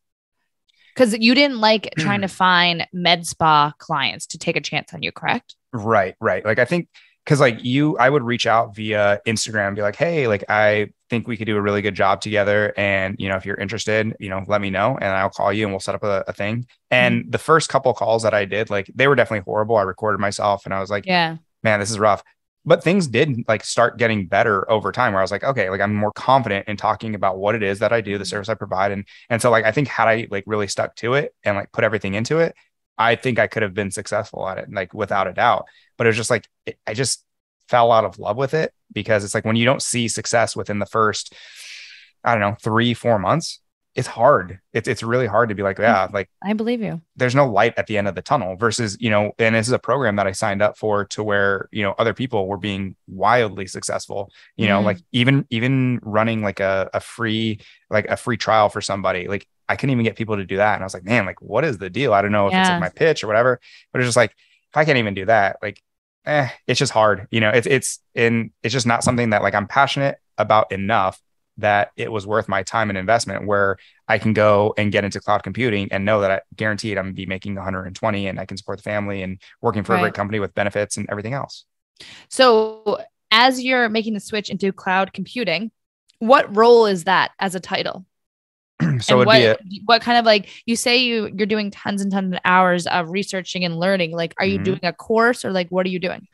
Because you didn't like trying to find med spa clients to take a chance on you, correct? Right. Like, I think, because like I would reach out via Instagram and be like, hey, like, I think we could do a really good job together. And, if you're interested, let me know and I'll call you and we'll set up a thing. And the first couple of calls that I did, like, they were definitely horrible. I recorded myself and I was like, yeah, man, this is rough. But things did like start getting better over time where I was like, okay, like, I'm more confident in talking about what it is that I do, the service I provide. And so like, I think had I like really stuck to it and like put everything into it, I think I could have been successful at it, like, without a doubt. But it was just like, I just fell out of love with it, because it's like, when you don't see success within the first, I don't know, 3-4 months, it's hard. It's really hard to be like, yeah, like I believe you. there's no light at the end of the tunnel versus, and this is a program that I signed up for to where, other people were being wildly successful, like even running like a free trial for somebody. Like I couldn't even get people to do that. And I was like, man, like, what is the deal? I don't know if it's like my pitch or whatever, but it's just like, if I can't even do that, like, it's just hard. It's just not something that like I'm passionate about enough that it was worth my time and investment, where I can go and get into cloud computing and know that I guaranteed I'm going to be making 120 and I can support the family and working for a great company with benefits and everything else. So as you're making the switch into cloud computing, what role is that as a title? So what kind of, like, you say you're doing tons and tons of hours of researching and learning, like, are you doing a course or like, what are you doing?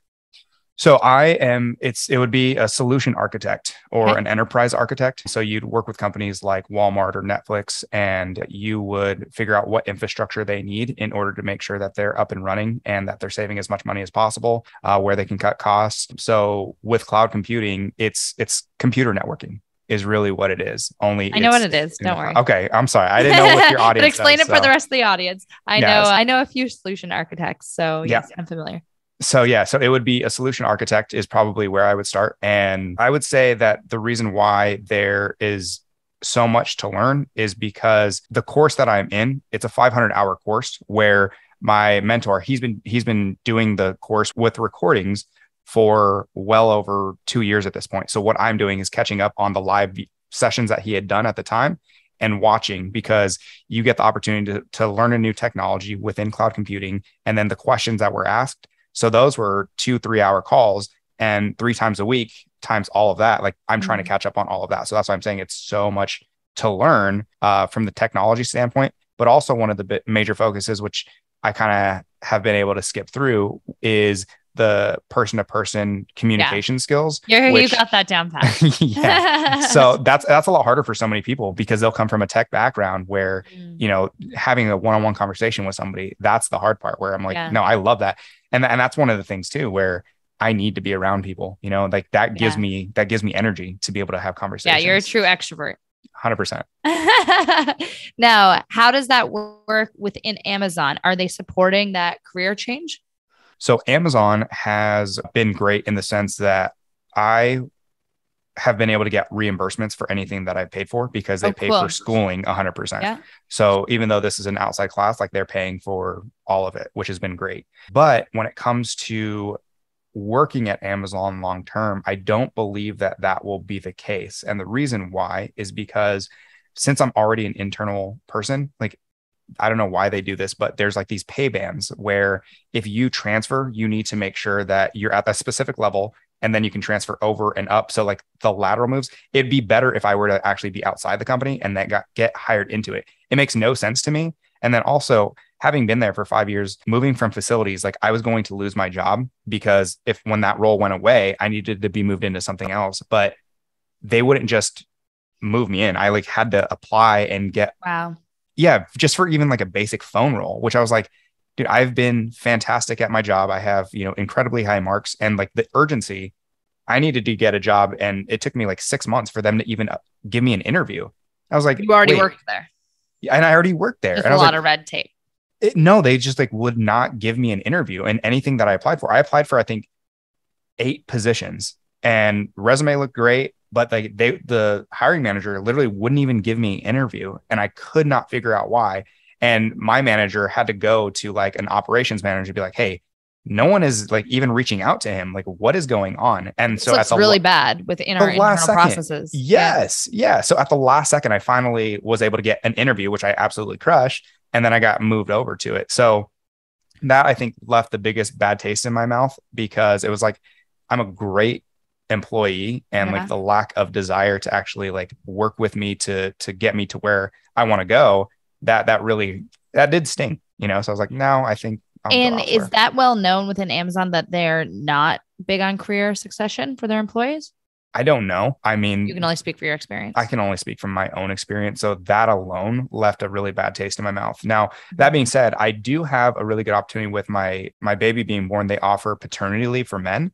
So it would be a solution architect or an enterprise architect. So you'd work with companies like Walmart or Netflix, and you would figure out what infrastructure they need in order to make sure that they're up and running and that they're saving as much money as possible, where they can cut costs. So with cloud computing, it's computer networking is really what it is. I know what it is. Don't worry. Okay. I'm sorry. I didn't know what your audience but explain it for the rest of the audience. I know a few solution architects. So yes, I'm familiar. So it would be a solution architect is probably where I would start. And I would say that the reason why there is so much to learn is because the course that I'm in, it's a 500-hour course where my mentor, he's been doing the course with recordings for well over 2 years at this point. So what I'm doing is catching up on the live sessions that he had done at the time and watching, because you get the opportunity to learn a new technology within cloud computing, and then the questions that were asked. So those were 2-3 hour calls, and 3 times a week times all of that. Like I'm trying to catch up on all of that. So that's why I'm saying it's so much to learn from the technology standpoint, but also one of the major focuses, which I kind of have been able to skip through, is the person-to-person communication skills. You got that down pat. So that's a lot harder for so many people, because they'll come from a tech background where, having a one-on-one conversation with somebody, that's the hard part, where I'm like, no, I love that. And that's one of the things too, where I need to be around people, like that gives me energy to be able to have conversations. Yeah. You're a true extrovert. 100%. Now, how does that work within Amazon? Are they supporting that career change? So Amazon has been great in the sense that I have been able to get reimbursements for anything that I paid for, because they pay for schooling 100%. Yeah. So even though this is an outside class, like they're paying for all of it, which has been great. But when it comes to working at Amazon long term, I don't believe that will be the case. And the reason why is because since I'm already an internal person, like, I don't know why they do this, but there's like these pay bands where if you transfer, you need to make sure that you're at a specific level, and then you can transfer over and up. So like the lateral moves, it'd be better if I were to actually be outside the company and then get hired into it. It makes no sense to me. And then also, having been there for 5 years, moving from facilities, like I was going to lose my job, because when that role went away, I needed to be moved into something else, but they wouldn't just move me in. I like had to apply and get, just for even like a basic phone role, which I was like, dude, I've been fantastic at my job. I have, incredibly high marks, and like the urgency, I needed to get a job. And it took me like 6 months for them to even give me an interview. I was like, you already worked there. And I already worked there. There's a lot of red tape. No, they just like would not give me an interview. And anything that I applied for, I think 8 positions, and resume looked great, but like the hiring manager literally wouldn't even give me an interview, and I could not figure out why. And my manager had to go to like an operations manager to be like, hey, no one is like even reaching out to him. Like, what is going on? And so it's really bad with our internal processes. Yes. Yeah. So at the last second, I finally was able to get an interview, which I absolutely crushed. And then I got moved over to it. So that, I think, left the biggest bad taste in my mouth, because it was like, I'm a great employee, and like the lack of desire to actually like work with me to get me to where I want to go, that did sting, So I was like, no, I think. And is that well known within Amazon that they're not big on career succession for their employees? I don't know. I mean, you can only speak for your experience. I can only speak from my own experience. So that alone left a really bad taste in my mouth. Now, that being said, I do have a really good opportunity with my baby being born. They offer paternity leave for men,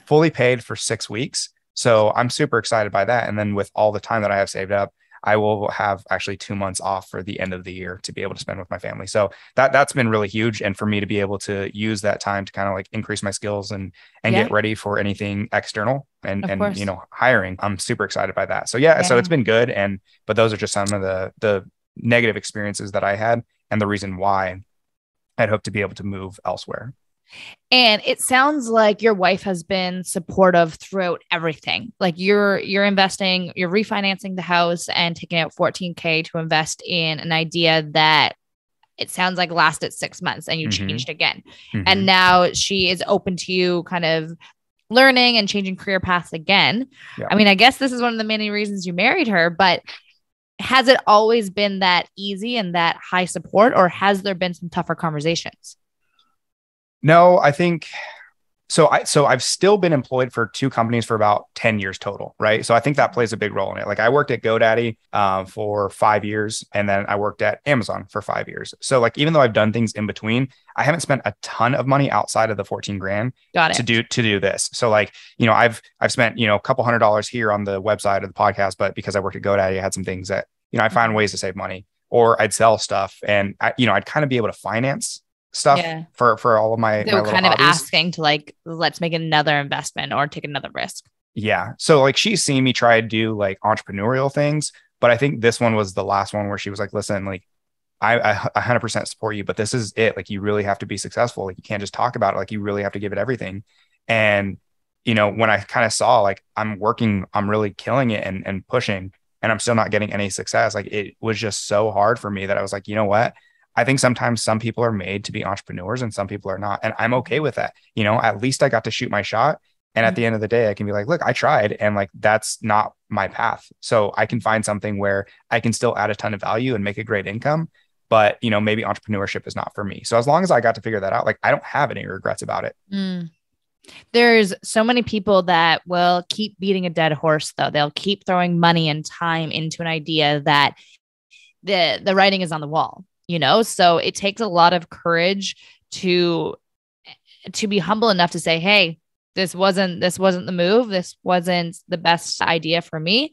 fully paid for 6 weeks. So I'm super excited by that. And then with all the time that I have saved up, I will have actually 2 months off for the end of the year to be able to spend with my family. So that's been really huge. And for me to be able to use that time to kind of like increase my skills and get ready for anything external and you know, hiring, I'm super excited by that. So so it's been good. But those are just some of the negative experiences that I had and the reason why I'd hope to be able to move elsewhere. And it sounds like your wife has been supportive throughout everything. Like you're investing, you're refinancing the house and taking out $14,000 to invest in an idea that it sounds like lasted 6 months and you changed again. And now she is open to you kind of learning and changing career paths again. Yeah. I mean, I guess this is one of the many reasons you married her, but has it always been that easy and that high support, or has there been some tougher conversations? No, I think so. I've still been employed for 2 companies for about 10 years total. Right. So I think that plays a big role in it. Like I worked at GoDaddy for 5 years, and then I worked at Amazon for 5 years. So like, even though I've done things in between, I haven't spent a ton of money outside of the 14 grand to do this. So like, you know, I've spent, you know, a couple $100 here on the website of the podcast, but because I worked at GoDaddy, I had some things that, you know, I found ways to save money, or I'd sell stuff and I'd kind of be able to finance stuff for all of my kind of hobbies. Asking to like, let's make another investment or take another risk. Yeah. So like, she's seen me try to do like entrepreneurial things, but I think this one was the last one where she was like, listen, like I 100% support you, but this is it. Like, you really have to be successful. Like, you can't just talk about it. Like, you really have to give it everything. And, you know, when I kind of saw like I'm really killing it and pushing, and I'm still not getting any success, like it was just so hard for me that I was like, you know what? I think sometimes some people are made to be entrepreneurs and some people are not. And I'm okay with that. You know, at least I got to shoot my shot. And at the end of the day, I can be like, look, I tried, and like, that's not my path. So I can find something where I can still add a ton of value and make a great income. But, you know, maybe entrepreneurship is not for me. So as long as I got to figure that out, like, I don't have any regrets about it. There's so many people that will keep beating a dead horse, though. They'll keep throwing money and time into an idea that the writing is on the wall. You know, so it takes a lot of courage to be humble enough to say, hey, this wasn't the move. This wasn't the best idea for me.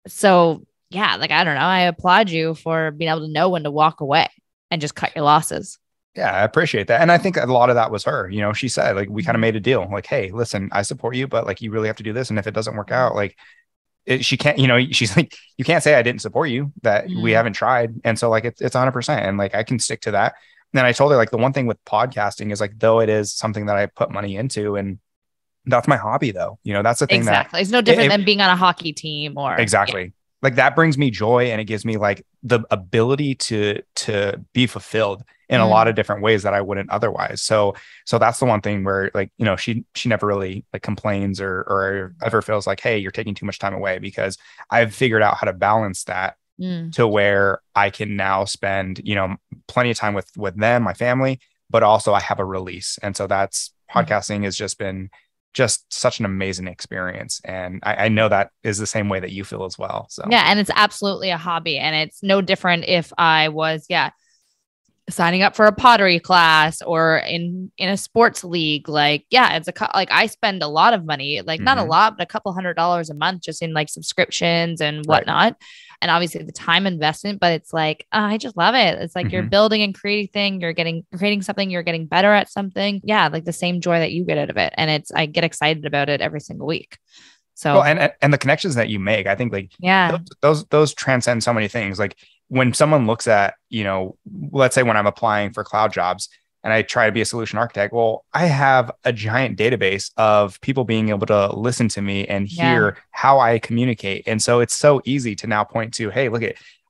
So yeah, like, I don't know. I applaud you for being able to know when to walk away and just cut your losses. Yeah, I appreciate that. And I think a lot of that was her. You know, she said, like, we kind of made a deal. Like, hey, listen, I support you, but like, you really have to do this. And if it doesn't work out, like, she can't, you know, she's like, you can't say I didn't support you, that we haven't tried. And so like, it's 100%. And like, I can stick to that. And then I told her, like, the one thing with podcasting is like, though it is something that I put money into, and that's my hobby though. You know, that's the thing. Exactly. It's no different than being on a hockey team or. Exactly. Yeah. Like, that brings me joy, and it gives me like the ability to be fulfilled in a lot of different ways that I wouldn't otherwise. So that's the one thing where, like, you know, she never really like complains or ever feels like, hey, you're taking too much time away, because I've figured out how to balance that to where I can now spend, you know, plenty of time with them, my family, but also I have a release. And so that's podcasting has just been just such an amazing experience. And I know that is the same way that you feel as well. So yeah. And it's absolutely a hobby, and it's no different if I was, signing up for a pottery class or in a sports league. Like, yeah, it's like I spend a lot of money, like not a lot, but a couple $100 a month just in like subscriptions and whatnot. Right. And obviously the time investment, but it's like, I just love it. It's like you're building and creating, you're creating something, you're getting better at something. Yeah. Like the same joy that you get out of it. And I get excited about it every single week. So, well, and the connections that you make, I think, like, those transcend so many things. Like, when someone looks at, you know, let's say when I'm applying for cloud jobs and I try to be a solution architect, well, I have a giant database of people being able to listen to me and hear how I communicate. And so it's so easy to now point to, hey, look,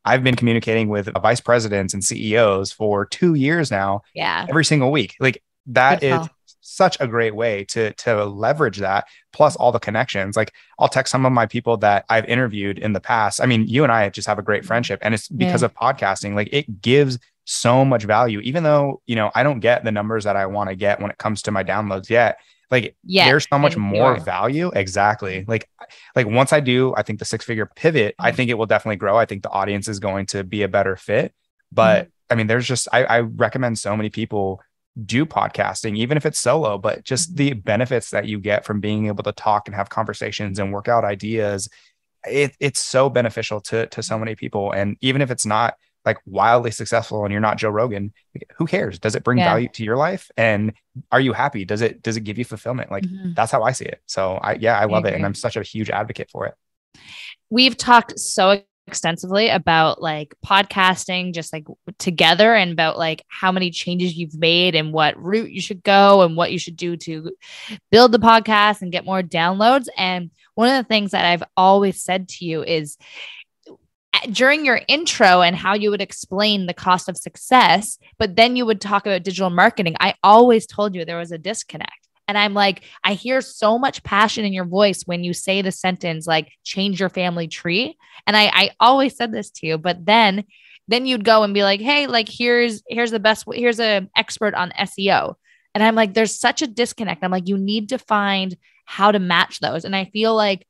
I've been communicating with vice presidents and CEOs for 2 years now, every single week. Like, that is such a great way to leverage that, plus all the connections. Like, I'll text some of my people that I've interviewed in the past. I mean, you and I just have a great friendship, and it's because of podcasting. Like, it gives so much value, even though, you know, I don't get the numbers that I want to get when it comes to my downloads yet. Like, there's so much more value. Exactly. Like once I do, I think the 6-figure pivot, I think it will definitely grow. I think the audience is going to be a better fit. But I mean, there's just, I recommend so many people do podcasting, even if it's solo, but just the benefits that you get from being able to talk and have conversations and work out ideas. it's so beneficial to so many people. And even if it's not like wildly successful and you're not Joe Rogan, who cares? Does it bring value to your life? And are you happy? Does it give you fulfillment? Like that's how I see it. So I love it. And I'm such a huge advocate for it. We've talked so extensively about like podcasting, just like together, and about like how many changes you've made and what route you should go and what you should do to build the podcast and get more downloads. And one of the things that I've always said to you is during your intro and how you would explain the cost of success, but then you would talk about digital marketing. I always told you there was a disconnect. And I'm like, I hear so much passion in your voice when you say the sentence, like change your family tree. And I always said this to you, but then you'd go and be like, hey, like, here's the best, here's an expert on SEO. And I'm like, there's such a disconnect. I'm like, you need to find how to match those. And I feel like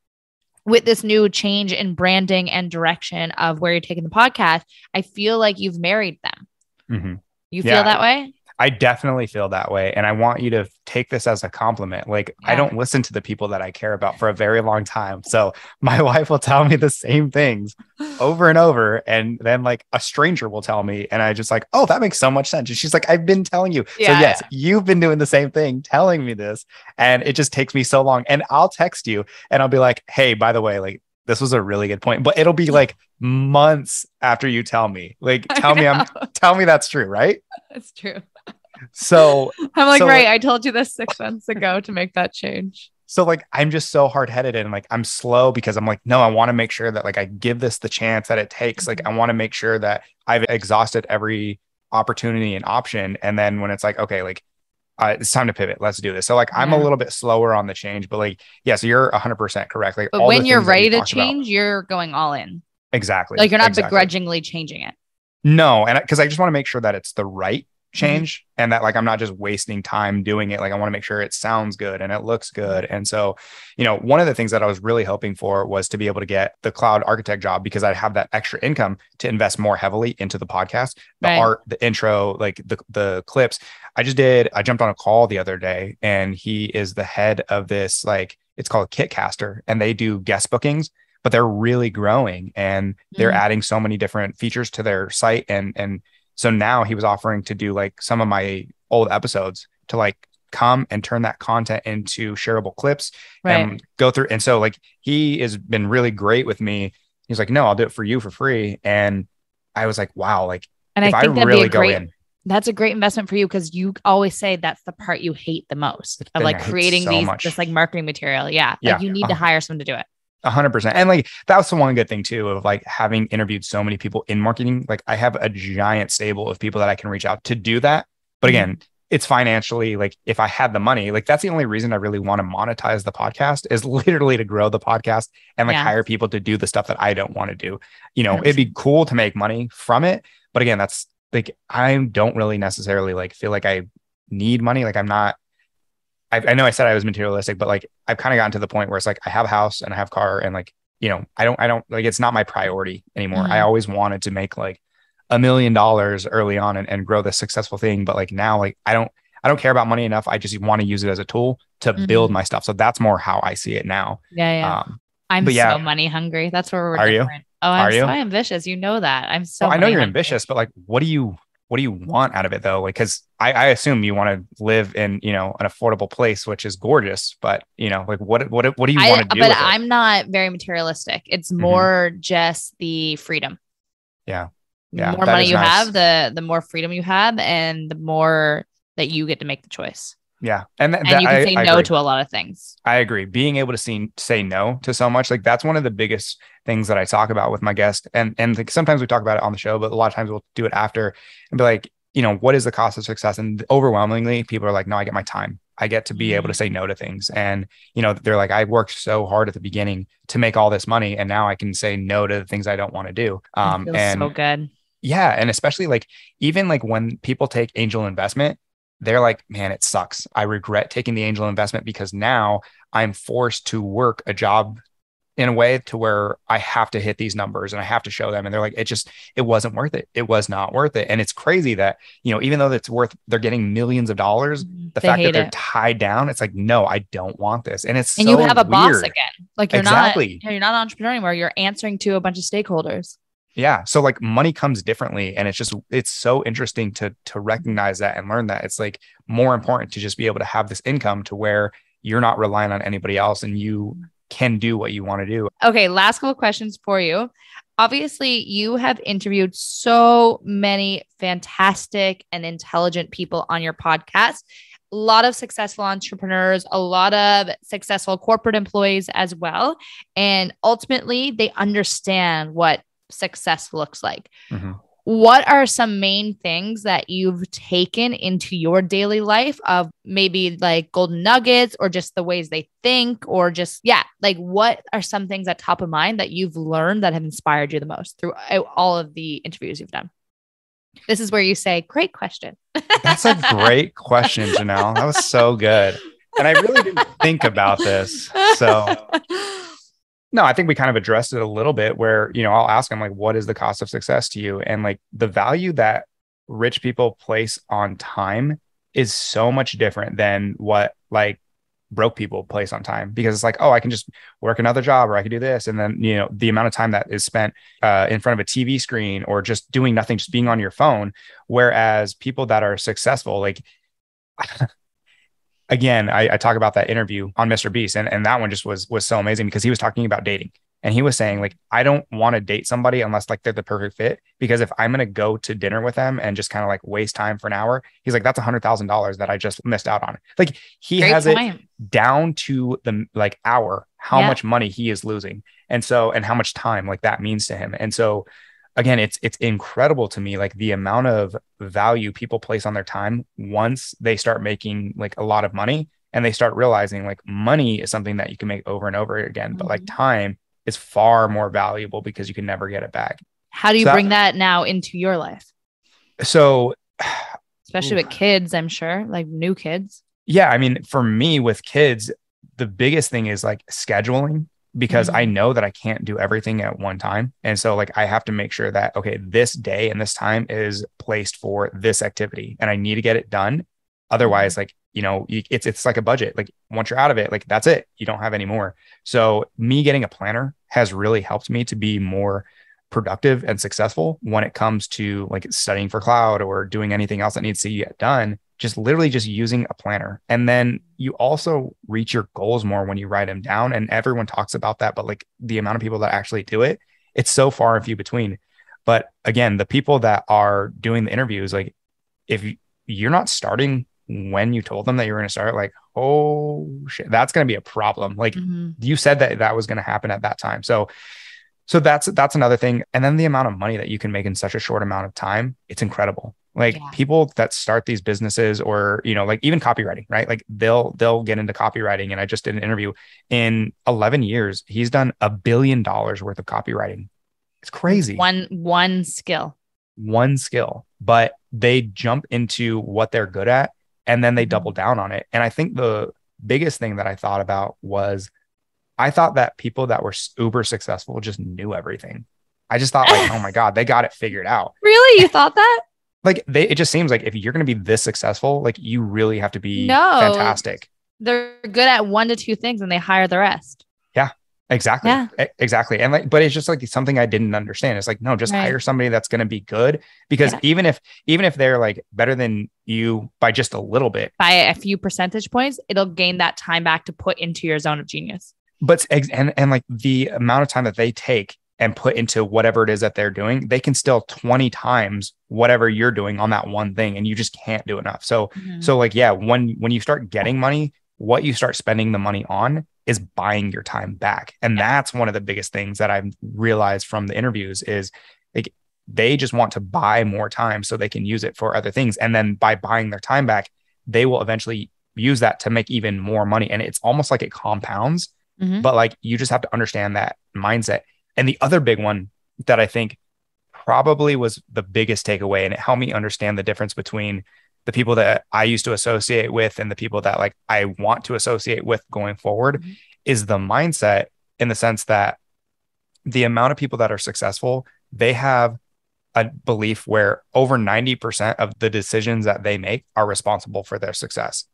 with this new change in branding and direction of where you're taking the podcast, I feel like you've married them. Mm-hmm. You feel that way? I definitely feel that way. And I want you to take this as a compliment. Like I don't listen to the people that I care about for a very long time. So my wife will tell me the same things over and over. And then like a stranger will tell me, and I just like, oh, that makes so much sense. And she's like, I've been telling you. So yes, you've been doing the same thing, telling me this. And it just takes me so long. And I'll text you and I'll be like, hey, by the way, like, this was a really good point, but it'll be like months after you tell me, like, tell me that's true. Right. That's true. So I'm like, right. I told you this 6 months ago to make that change. So like, I'm just so hard headed and like, I'm slow because I'm like, no, I want to make sure that like I give this the chance that it takes. Like, I want to make sure that I've exhausted every opportunity and option. And then when it's like, okay, like it's time to pivot, let's do this. So like, I'm a little bit slower on the change, but like, so you're 100% correct. Like, but when you're ready to change, you're going all in. Exactly. Like you're not begrudgingly changing it. No. And because I just want to make sure that it's the right change and that like I'm not just wasting time doing it. Like I want to make sure it sounds good and it looks good. And so, one of the things that I was really hoping for was to be able to get the cloud architect job because I have that extra income to invest more heavily into the podcast, the art, the intro, like the clips. I jumped on a call the other day and he is the head of this, like it's called Kitcaster, and they do guest bookings, but they're really growing and they're adding so many different features to their site. And so now he was offering to do like some of my old episodes to like come and turn that content into shareable clips and go through. And so like, he has been really great with me. He's like, no, I'll do it for you for free. And I was like, wow. Like, and if I really go in, that's a great investment for you. Cause you always say that's the part you hate the most of like creating this like marketing material. Yeah. Like you need to hire someone to do it. 100%. And like, that was the one good thing too, of like having interviewed so many people in marketing. Like I have a giant stable of people that I can reach out to do that. But again, it's financially, like if I had the money, like that's the only reason I really want to monetize the podcast is literally to grow the podcast and like hire people to do the stuff that I don't want to do. It'd be cool to make money from it. But again, that's like, I don't really necessarily like feel like I need money. Like I'm not, I know I said I was materialistic, but like I've kind of gotten to the point where it's like I have a house and I have a car and like, I don't like, it's not my priority anymore. I always wanted to make like $1 million early on and grow this successful thing. But like now, like I don't care about money enough. I just want to use it as a tool to build my stuff. So that's more how I see it now. Yeah. I'm so money hungry. That's where we're different. You? Oh, I'm so ambitious. You know that. I'm so I know you're ambitious, but like, what do you want out of it though? Like, cause I assume you want to live in, an affordable place, which is gorgeous, but like what do you want to do? But I'm not very materialistic. It's more just the freedom. Yeah. The more money you have, the more freedom you have and the more that you get to make the choice. Yeah. And you can say no to a lot of things. I agree. Being able to say no to so much, like that's one of the biggest things that I talk about with my guest. And like, sometimes we talk about it on the show, but a lot of times we'll do it after and be like, what is the cost of success? And overwhelmingly people are like, no, I get my time. I get to be able to say no to things. And, they're like, I worked so hard at the beginning to make all this money. And now I can say no to the things I don't want to do. And so good. Yeah. And especially like, even like when people take angel investment, they're like, man, it sucks. I regret taking the angel investment because now I'm forced to work a job in a way to where I have to hit these numbers and I have to show them. And they're like, it wasn't worth it. It was not worth it. And it's crazy that, even though they're getting millions of dollars, the fact that they're tied down, it's like, no, I don't want this. And it's and so you have a weird. boss again. Like you're Exactly. you're not an entrepreneur anymore. You're answering to a bunch of stakeholders. Yeah. So like money comes differently. And it's so interesting to recognize that and learn that it's like more important to just be able to have this income to where you're not relying on anybody else and you can do what you want to do. Okay. Last couple of questions for you. Obviously, you have interviewed so many fantastic and intelligent people on your podcast. A lot of successful entrepreneurs, a lot of successful corporate employees as well. And ultimately, they understand what success looks like. Mm-hmm. What are some main things that you've taken into your daily life of maybe like golden nuggets or just the ways they think or just, like what are some things at top of mind that you've learned that have inspired you the most through all of the interviews you've done? This is where you say, great question. That's a great question, Jenelle. That was so good. And I really didn't think about this. So no, I think we kind of addressed it a little bit where, I'll ask them like, what is the cost of success to you? And like the value that rich people place on time is so much different than what like broke people place on time, because it's like, oh, I can just work another job or I can do this. And then, the amount of time that is spent in front of a TV screen or just doing nothing, just being on your phone. Whereas people that are successful, like, again, I talk about that interview on Mr. Beast and that one just was so amazing because he was talking about dating and he was saying like, I don't want to date somebody unless like they're the perfect fit, because if I'm going to go to dinner with them and just kind of like waste time for an hour, he's like, that's $100,000 that I just missed out on. Like he Great has point. it down to the like hour, how much money he is losing. And how much time like that means to him. And so again, it's incredible to me, like the amount of value people place on their time once they start making like a lot of money and they start realizing like money is something that you can make over and over again, but like time is far more valuable because you can never get it back. How do you bring that now into your life? So, especially with kids, I'm sure, like new kids. Yeah. I mean, for me with kids, the biggest thing is like scheduling, because I know that I can't do everything at one time. And so like, I have to make sure that, okay, this day and this time is placed for this activity and I need to get it done. Otherwise, like, it's like a budget. Like once you're out of it, like that's it. You don't have any more. So me getting a planner has really helped me to be more productive and successful when it comes to like studying for cloud or doing anything else that needs to get done. Just literally just using a planner. And then you also reach your goals more when you write them down. And everyone talks about that, but like the amount of people that actually do it, it's so far and few between. But again, the people that are doing the interviews, like if you're not starting when you told them that you're going to start, like, oh shit, that's going to be a problem. Like you said that was going to happen at that time. So that's another thing. And then the amount of money that you can make in such a short amount of time, it's incredible. Like people that start these businesses or, like even copywriting, right? Like they'll get into copywriting. And I just did an interview in 11 years. He's done $1 billion worth of copywriting. It's crazy. One skill, but they jump into what they're good at and then they double down on it. And I think the biggest thing that I thought about was I thought that people that were uber successful just knew everything. I just thought like, oh my God, they got it figured out. Really? You thought that? Like it just seems like if you're going to be this successful, like you really have to be fantastic. They're good at 1 to 2 things and they hire the rest. Yeah, exactly. Yeah. Exactly. And like, but it's just like something I didn't understand. It's like, no, just hire somebody that's going to be good, because even if they're like better than you by just a little bit, by a few percentage points, it'll gain that time back to put into your zone of genius. But and like the amount of time that they take and put into whatever it is that they're doing, they can still 20 times whatever you're doing on that one thing. And you just can't do enough. So like, yeah, when you start getting money, what you start spending the money on is buying your time back. And that's one of the biggest things that I've realized from the interviews is like, they just want to buy more time so they can use it for other things. And then by buying their time back, they will eventually use that to make even more money. And it's almost like it compounds, but like, you just have to understand that mindset. And the other big one that I think probably was the biggest takeaway, and it helped me understand the difference between the people that I used to associate with and the people that like I want to associate with going forward, is the mindset in the sense that the amount of people that are successful, they have a belief where over 90% of the decisions that they make are responsible for their success.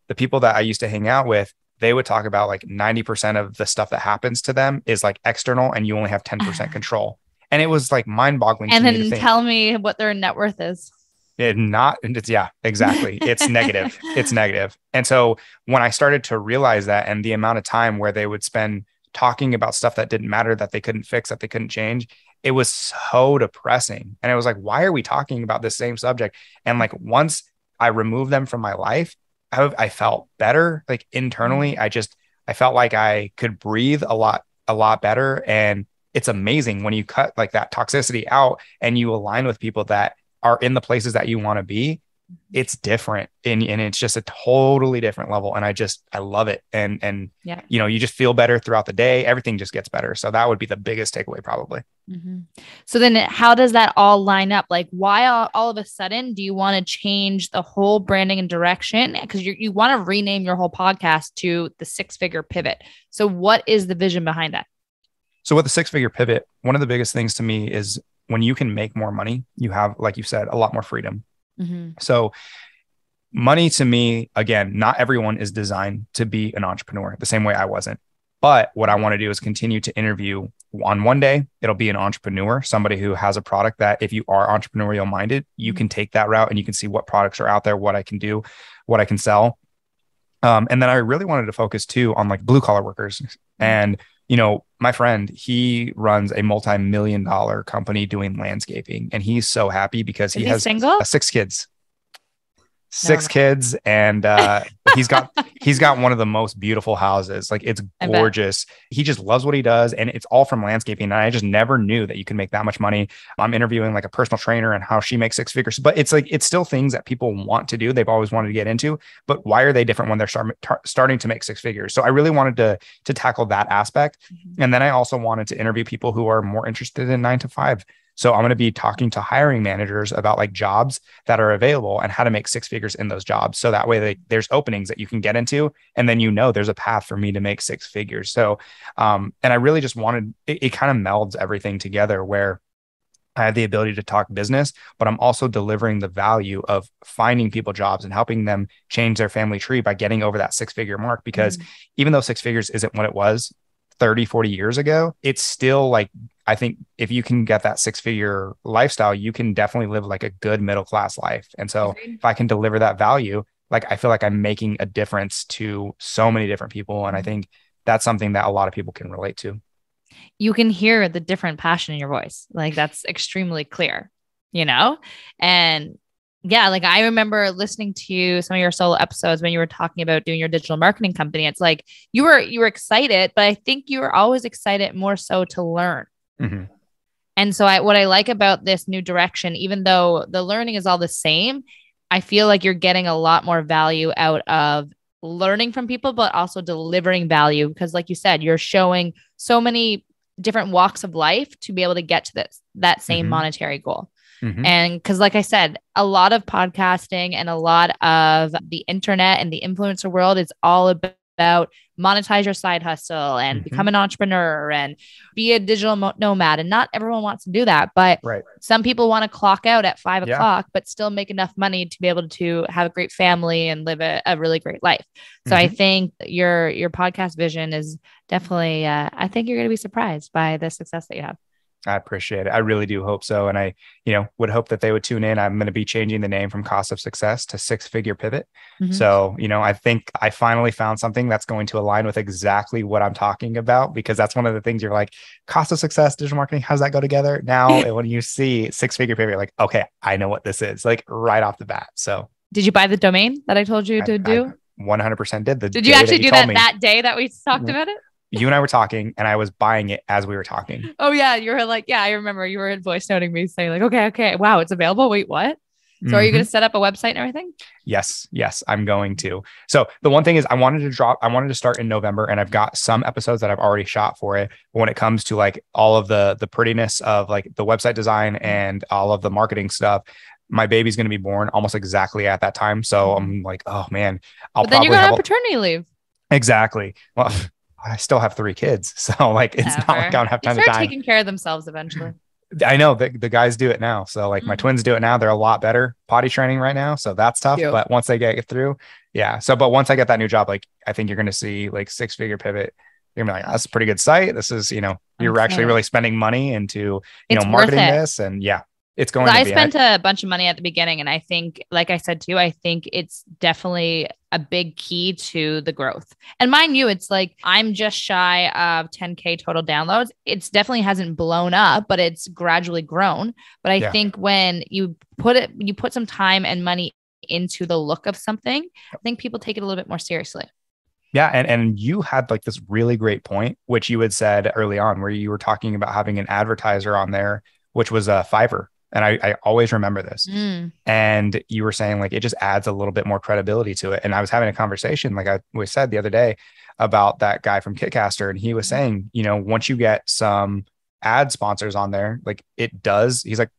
The people that I used to hang out with, they would talk about like 90% of the stuff that happens to them is like external and you only have 10% control. And it was like mind boggling to me to then think. tell me what their net worth is. Yeah, exactly. It's negative. It's negative. And so when I started to realize that, and the amount of time where they would spend talking about stuff that didn't matter, that they couldn't fix, that they couldn't change, it was so depressing. And it was like, why are we talking about this same subject? And like, once I removed them from my life, I felt better. Like internally, I felt like I could breathe a lot better. And it's amazing when you cut like that toxicity out and you align with people that are in the places that you want to be. It's different, and it's just a totally different level. And I love it. And yeah, you just feel better throughout the day. Everything just gets better. So that would be the biggest takeaway probably. Mm-hmm. So then how does that all line up? Like, why all of a sudden do you want to change the whole branding and direction? Because you want to rename your whole podcast to the 6-Figure Pivot. So what is the vision behind that? So with the 6-Figure Pivot, one of the biggest things to me is when you can make more money, you have, like you said, a lot more freedom. Mm-hmm. So money to me, again, not everyone is designed to be an entrepreneur the same way I wasn't. But what I want to do is continue to interview. On one day, it'll be an entrepreneur, somebody who has a product that if you are entrepreneurial minded, you can take that route and you can see what products are out there, what I can do, what I can sell. And then I really wanted to focus too on like blue collar workers. And, my friend, he runs a multi-million-dollar company doing landscaping, and he's so happy because he has single? 6 kids. Kids, and he's got one of the most beautiful houses. Like, it's gorgeous. He just loves what he does, and it's all from landscaping. And I just never knew that you can make that much money. I'm interviewing like a personal trainer and how she makes 6 figures, but it's like, it's still things that people want to do. They've always wanted to get into, but why are they different when they're starting to make 6 figures? So I really wanted to tackle that aspect. Mm-hmm. And then I also wanted to interview people who are more interested in 9 to 5. So I'm going to be talking to hiring managers about like jobs that are available and how to make 6 figures in those jobs. So that way there's openings that you can get into. And then, there's a path for me to make 6 figures. So, and I really just wanted, it kind of melds everything together where I have the ability to talk business, but I'm also delivering the value of finding people jobs and helping them change their family tree by getting over that 6-figure mark. Because even though 6 figures isn't what it was 30, 40 years ago, it's still like, I think if you can get that 6-figure lifestyle, you can definitely live like a good middle-class life. And so if I can deliver that value, like, I feel like I'm making a difference to so many different people. And I think that's something that a lot of people can relate to. You can hear the different passion in your voice. Like, that's extremely clear, and yeah, like I remember listening to some of your solo episodes when you were talking about doing your digital marketing company. It's like you were excited, but I think you were always excited more so to learn. Mm-hmm. And so what I like about this new direction, even though the learning is all the same, I feel like you're getting a lot more value out of learning from people, but also delivering value. Because like you said, you're showing so many different walks of life to be able to get to that same monetary goal. Mm-hmm. And because like I said, a lot of podcasting and a lot of the internet and the influencer world is all about monetize your side hustle and become an entrepreneur and be a digital nomad. And not everyone wants to do that, but some people want to clock out at 5 o'clock, but still make enough money to be able to have a great family and live a really great life. So I think your podcast vision is definitely, I think you're going to be surprised by the success that you have. I appreciate it. I really do hope so. And I, would hope that they would tune in. I'm going to be changing the name from Cost of Success to 6-Figure Pivot. Mm-hmm. So, I think I finally found something that's going to align with exactly what I'm talking about, because that's one of the things you're like, cost of success, digital marketing, how does that go together? Now, when you see 6-Figure Pivot, you're like, okay, I know what this is, like right off the bat. So did you buy the domain that I told you to do? 100% did. Did you actually do that day that we talked about it? You and I were talking, and I was buying it as we were talking. Oh yeah. You were like, yeah, I remember you were voice noting me saying like, okay. Wow. It's available. Wait, what? So are you going to set up a website and everything? Yes, I'm going to. So the one thing is I wanted to start in November, and I've got some episodes that I've already shot for it. But when it comes to like all of the prettiness of like the website design and all of the marketing stuff, my baby's going to be born almost exactly at that time. So I'm like, oh man, but then you're going to have paternity leave. Exactly. Well, I still have 3 kids. So like, it's not like I don't have time to start taking care of themselves eventually. I know the guys do it now. So like my twins do it now. They're a lot better potty training right now. So that's tough. Cute. But once they get through, yeah. So, but once I get that new job, like I think you're going to see like 6-figure pivot. You're gonna be like, that's a pretty good site. This is, you're actually really spending money into, marketing this. And yeah, it's going to be. I spent a bunch of money at the beginning. And I think, like I said, too, I think it's definitely a big key to the growth. And mind you, it's like, I'm just shy of 10K total downloads. It's definitely hasn't blown up, but it's gradually grown. But I think when you put some time and money into the look of something, I think people take it a little bit more seriously. Yeah. And you had like this really great point, which you had said early on, where you were talking about having an advertiser on there, which was a Fiverr. And I always remember this. And you were saying like, it just adds a little bit more credibility to it. And I was having a conversation, like I said the other day, about that guy from Kitcaster. And he was saying, once you get some ad sponsors on there, like it does, he's like,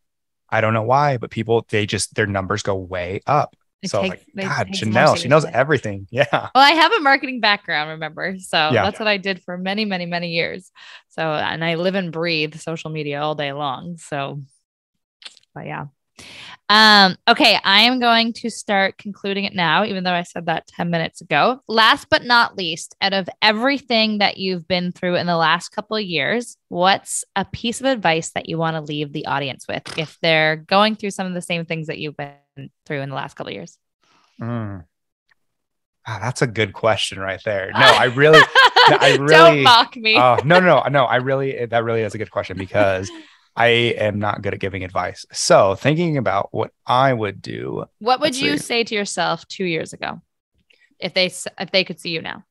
I don't know why, but people, their numbers go way up. So God, Jenelle, she knows everything. Yeah. Well, I have a marketing background, remember? So that's what I did for many, many, many years. So, and I live and breathe social media all day long. So, but yeah. Okay. I am going to start concluding it now, even though I said that 10 minutes ago. Last but not least, out of everything that you've been through in the last couple of years, what's a piece of advice that you want to leave the audience with if they're going through some of the same things that you've been through in the last couple of years? That's a good question right there. No, I really don't mock me. No. That really is a good question, because I am not good at giving advice. So thinking about what I would do. What would you say to yourself 2 years ago if they could see you now?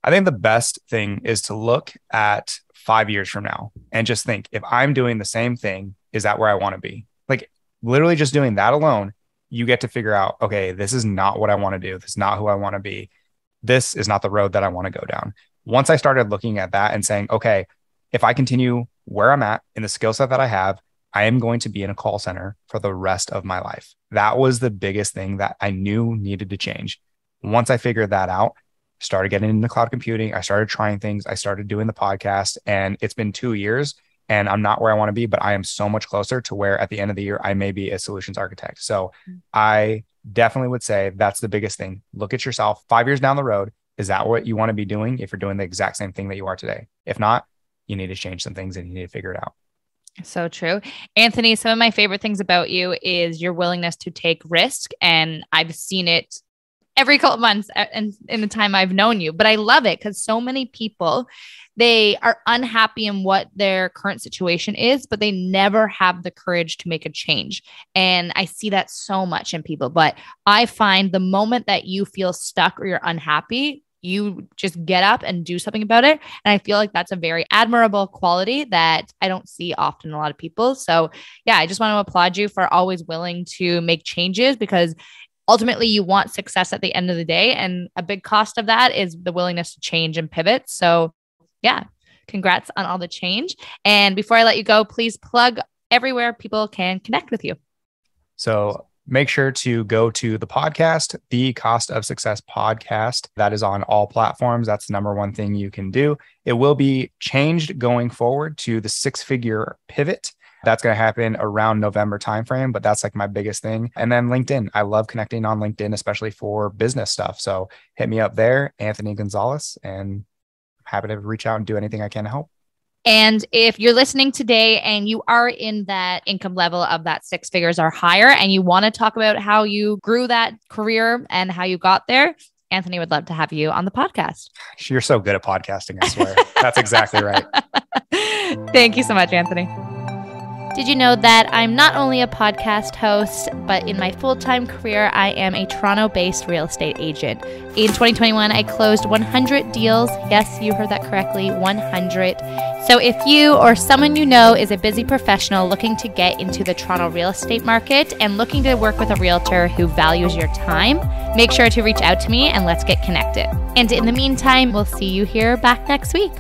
I think the best thing is to look at 5 years from now and just think, if I'm doing the same thing, is that where I want to be? Like literally just doing that alone, you get to figure out, okay, this is not what I want to do. This is not who I want to be. This is not the road that I want to go down. Once I started looking at that and saying, okay, if I continue where I'm at in the skill set that I have, I am going to be in a call center for the rest of my life. That was the biggest thing that I knew needed to change. Once I figured that out, started getting into cloud computing. I started trying things. I started doing the podcast, and it's been 2 years and I'm not where I want to be, but I am so much closer to where at the end of the year, I may be a solutions architect. So I definitely would say that's the biggest thing. Look at yourself 5 years down the road. Is that what you want to be doing if you're doing the exact same thing that you are today? If not, you need to change some things and you need to figure it out. So true. Anthony, some of my favorite things about you is your willingness to take risk. And I've seen it every couple of months and in the time I've known you, but I love it because so many people, they are unhappy in what their current situation is, but they never have the courage to make a change. And I see that so much in people, but I find the moment that you feel stuck or you're unhappy, you just get up and do something about it. And I feel like that's a very admirable quality that I don't see often in a lot of people. So yeah, I just want to applaud you for always willing to make changes, because ultimately you want success at the end of the day. And a big cost of that is the willingness to change and pivot. So yeah, congrats on all the change. And before I let you go, please plug everywhere people can connect with you. So make sure to go to the podcast, the Cost of Success podcast. That is on all platforms. That's the number one thing you can do. It will be changed going forward to the 6-figure pivot. That's going to happen around November timeframe, but that's like my biggest thing. And then LinkedIn. I love connecting on LinkedIn, especially for business stuff. So hit me up there, Anthony Gonzales, and I'm happy to reach out and do anything I can to help. And if you're listening today and you are in that income level of that 6 figures or higher, and you want to talk about how you grew that career and how you got there, Anthony would love to have you on the podcast. You're so good at podcasting, I swear. That's exactly right. Thank you so much, Anthony. Did you know that I'm not only a podcast host, but in my full-time career, I am a Toronto-based real estate agent. In 2021, I closed 100 deals. Yes, you heard that correctly, 100. So if you or someone you know is a busy professional looking to get into the Toronto real estate market and looking to work with a realtor who values your time, make sure to reach out to me and let's get connected. And in the meantime, we'll see you here back next week.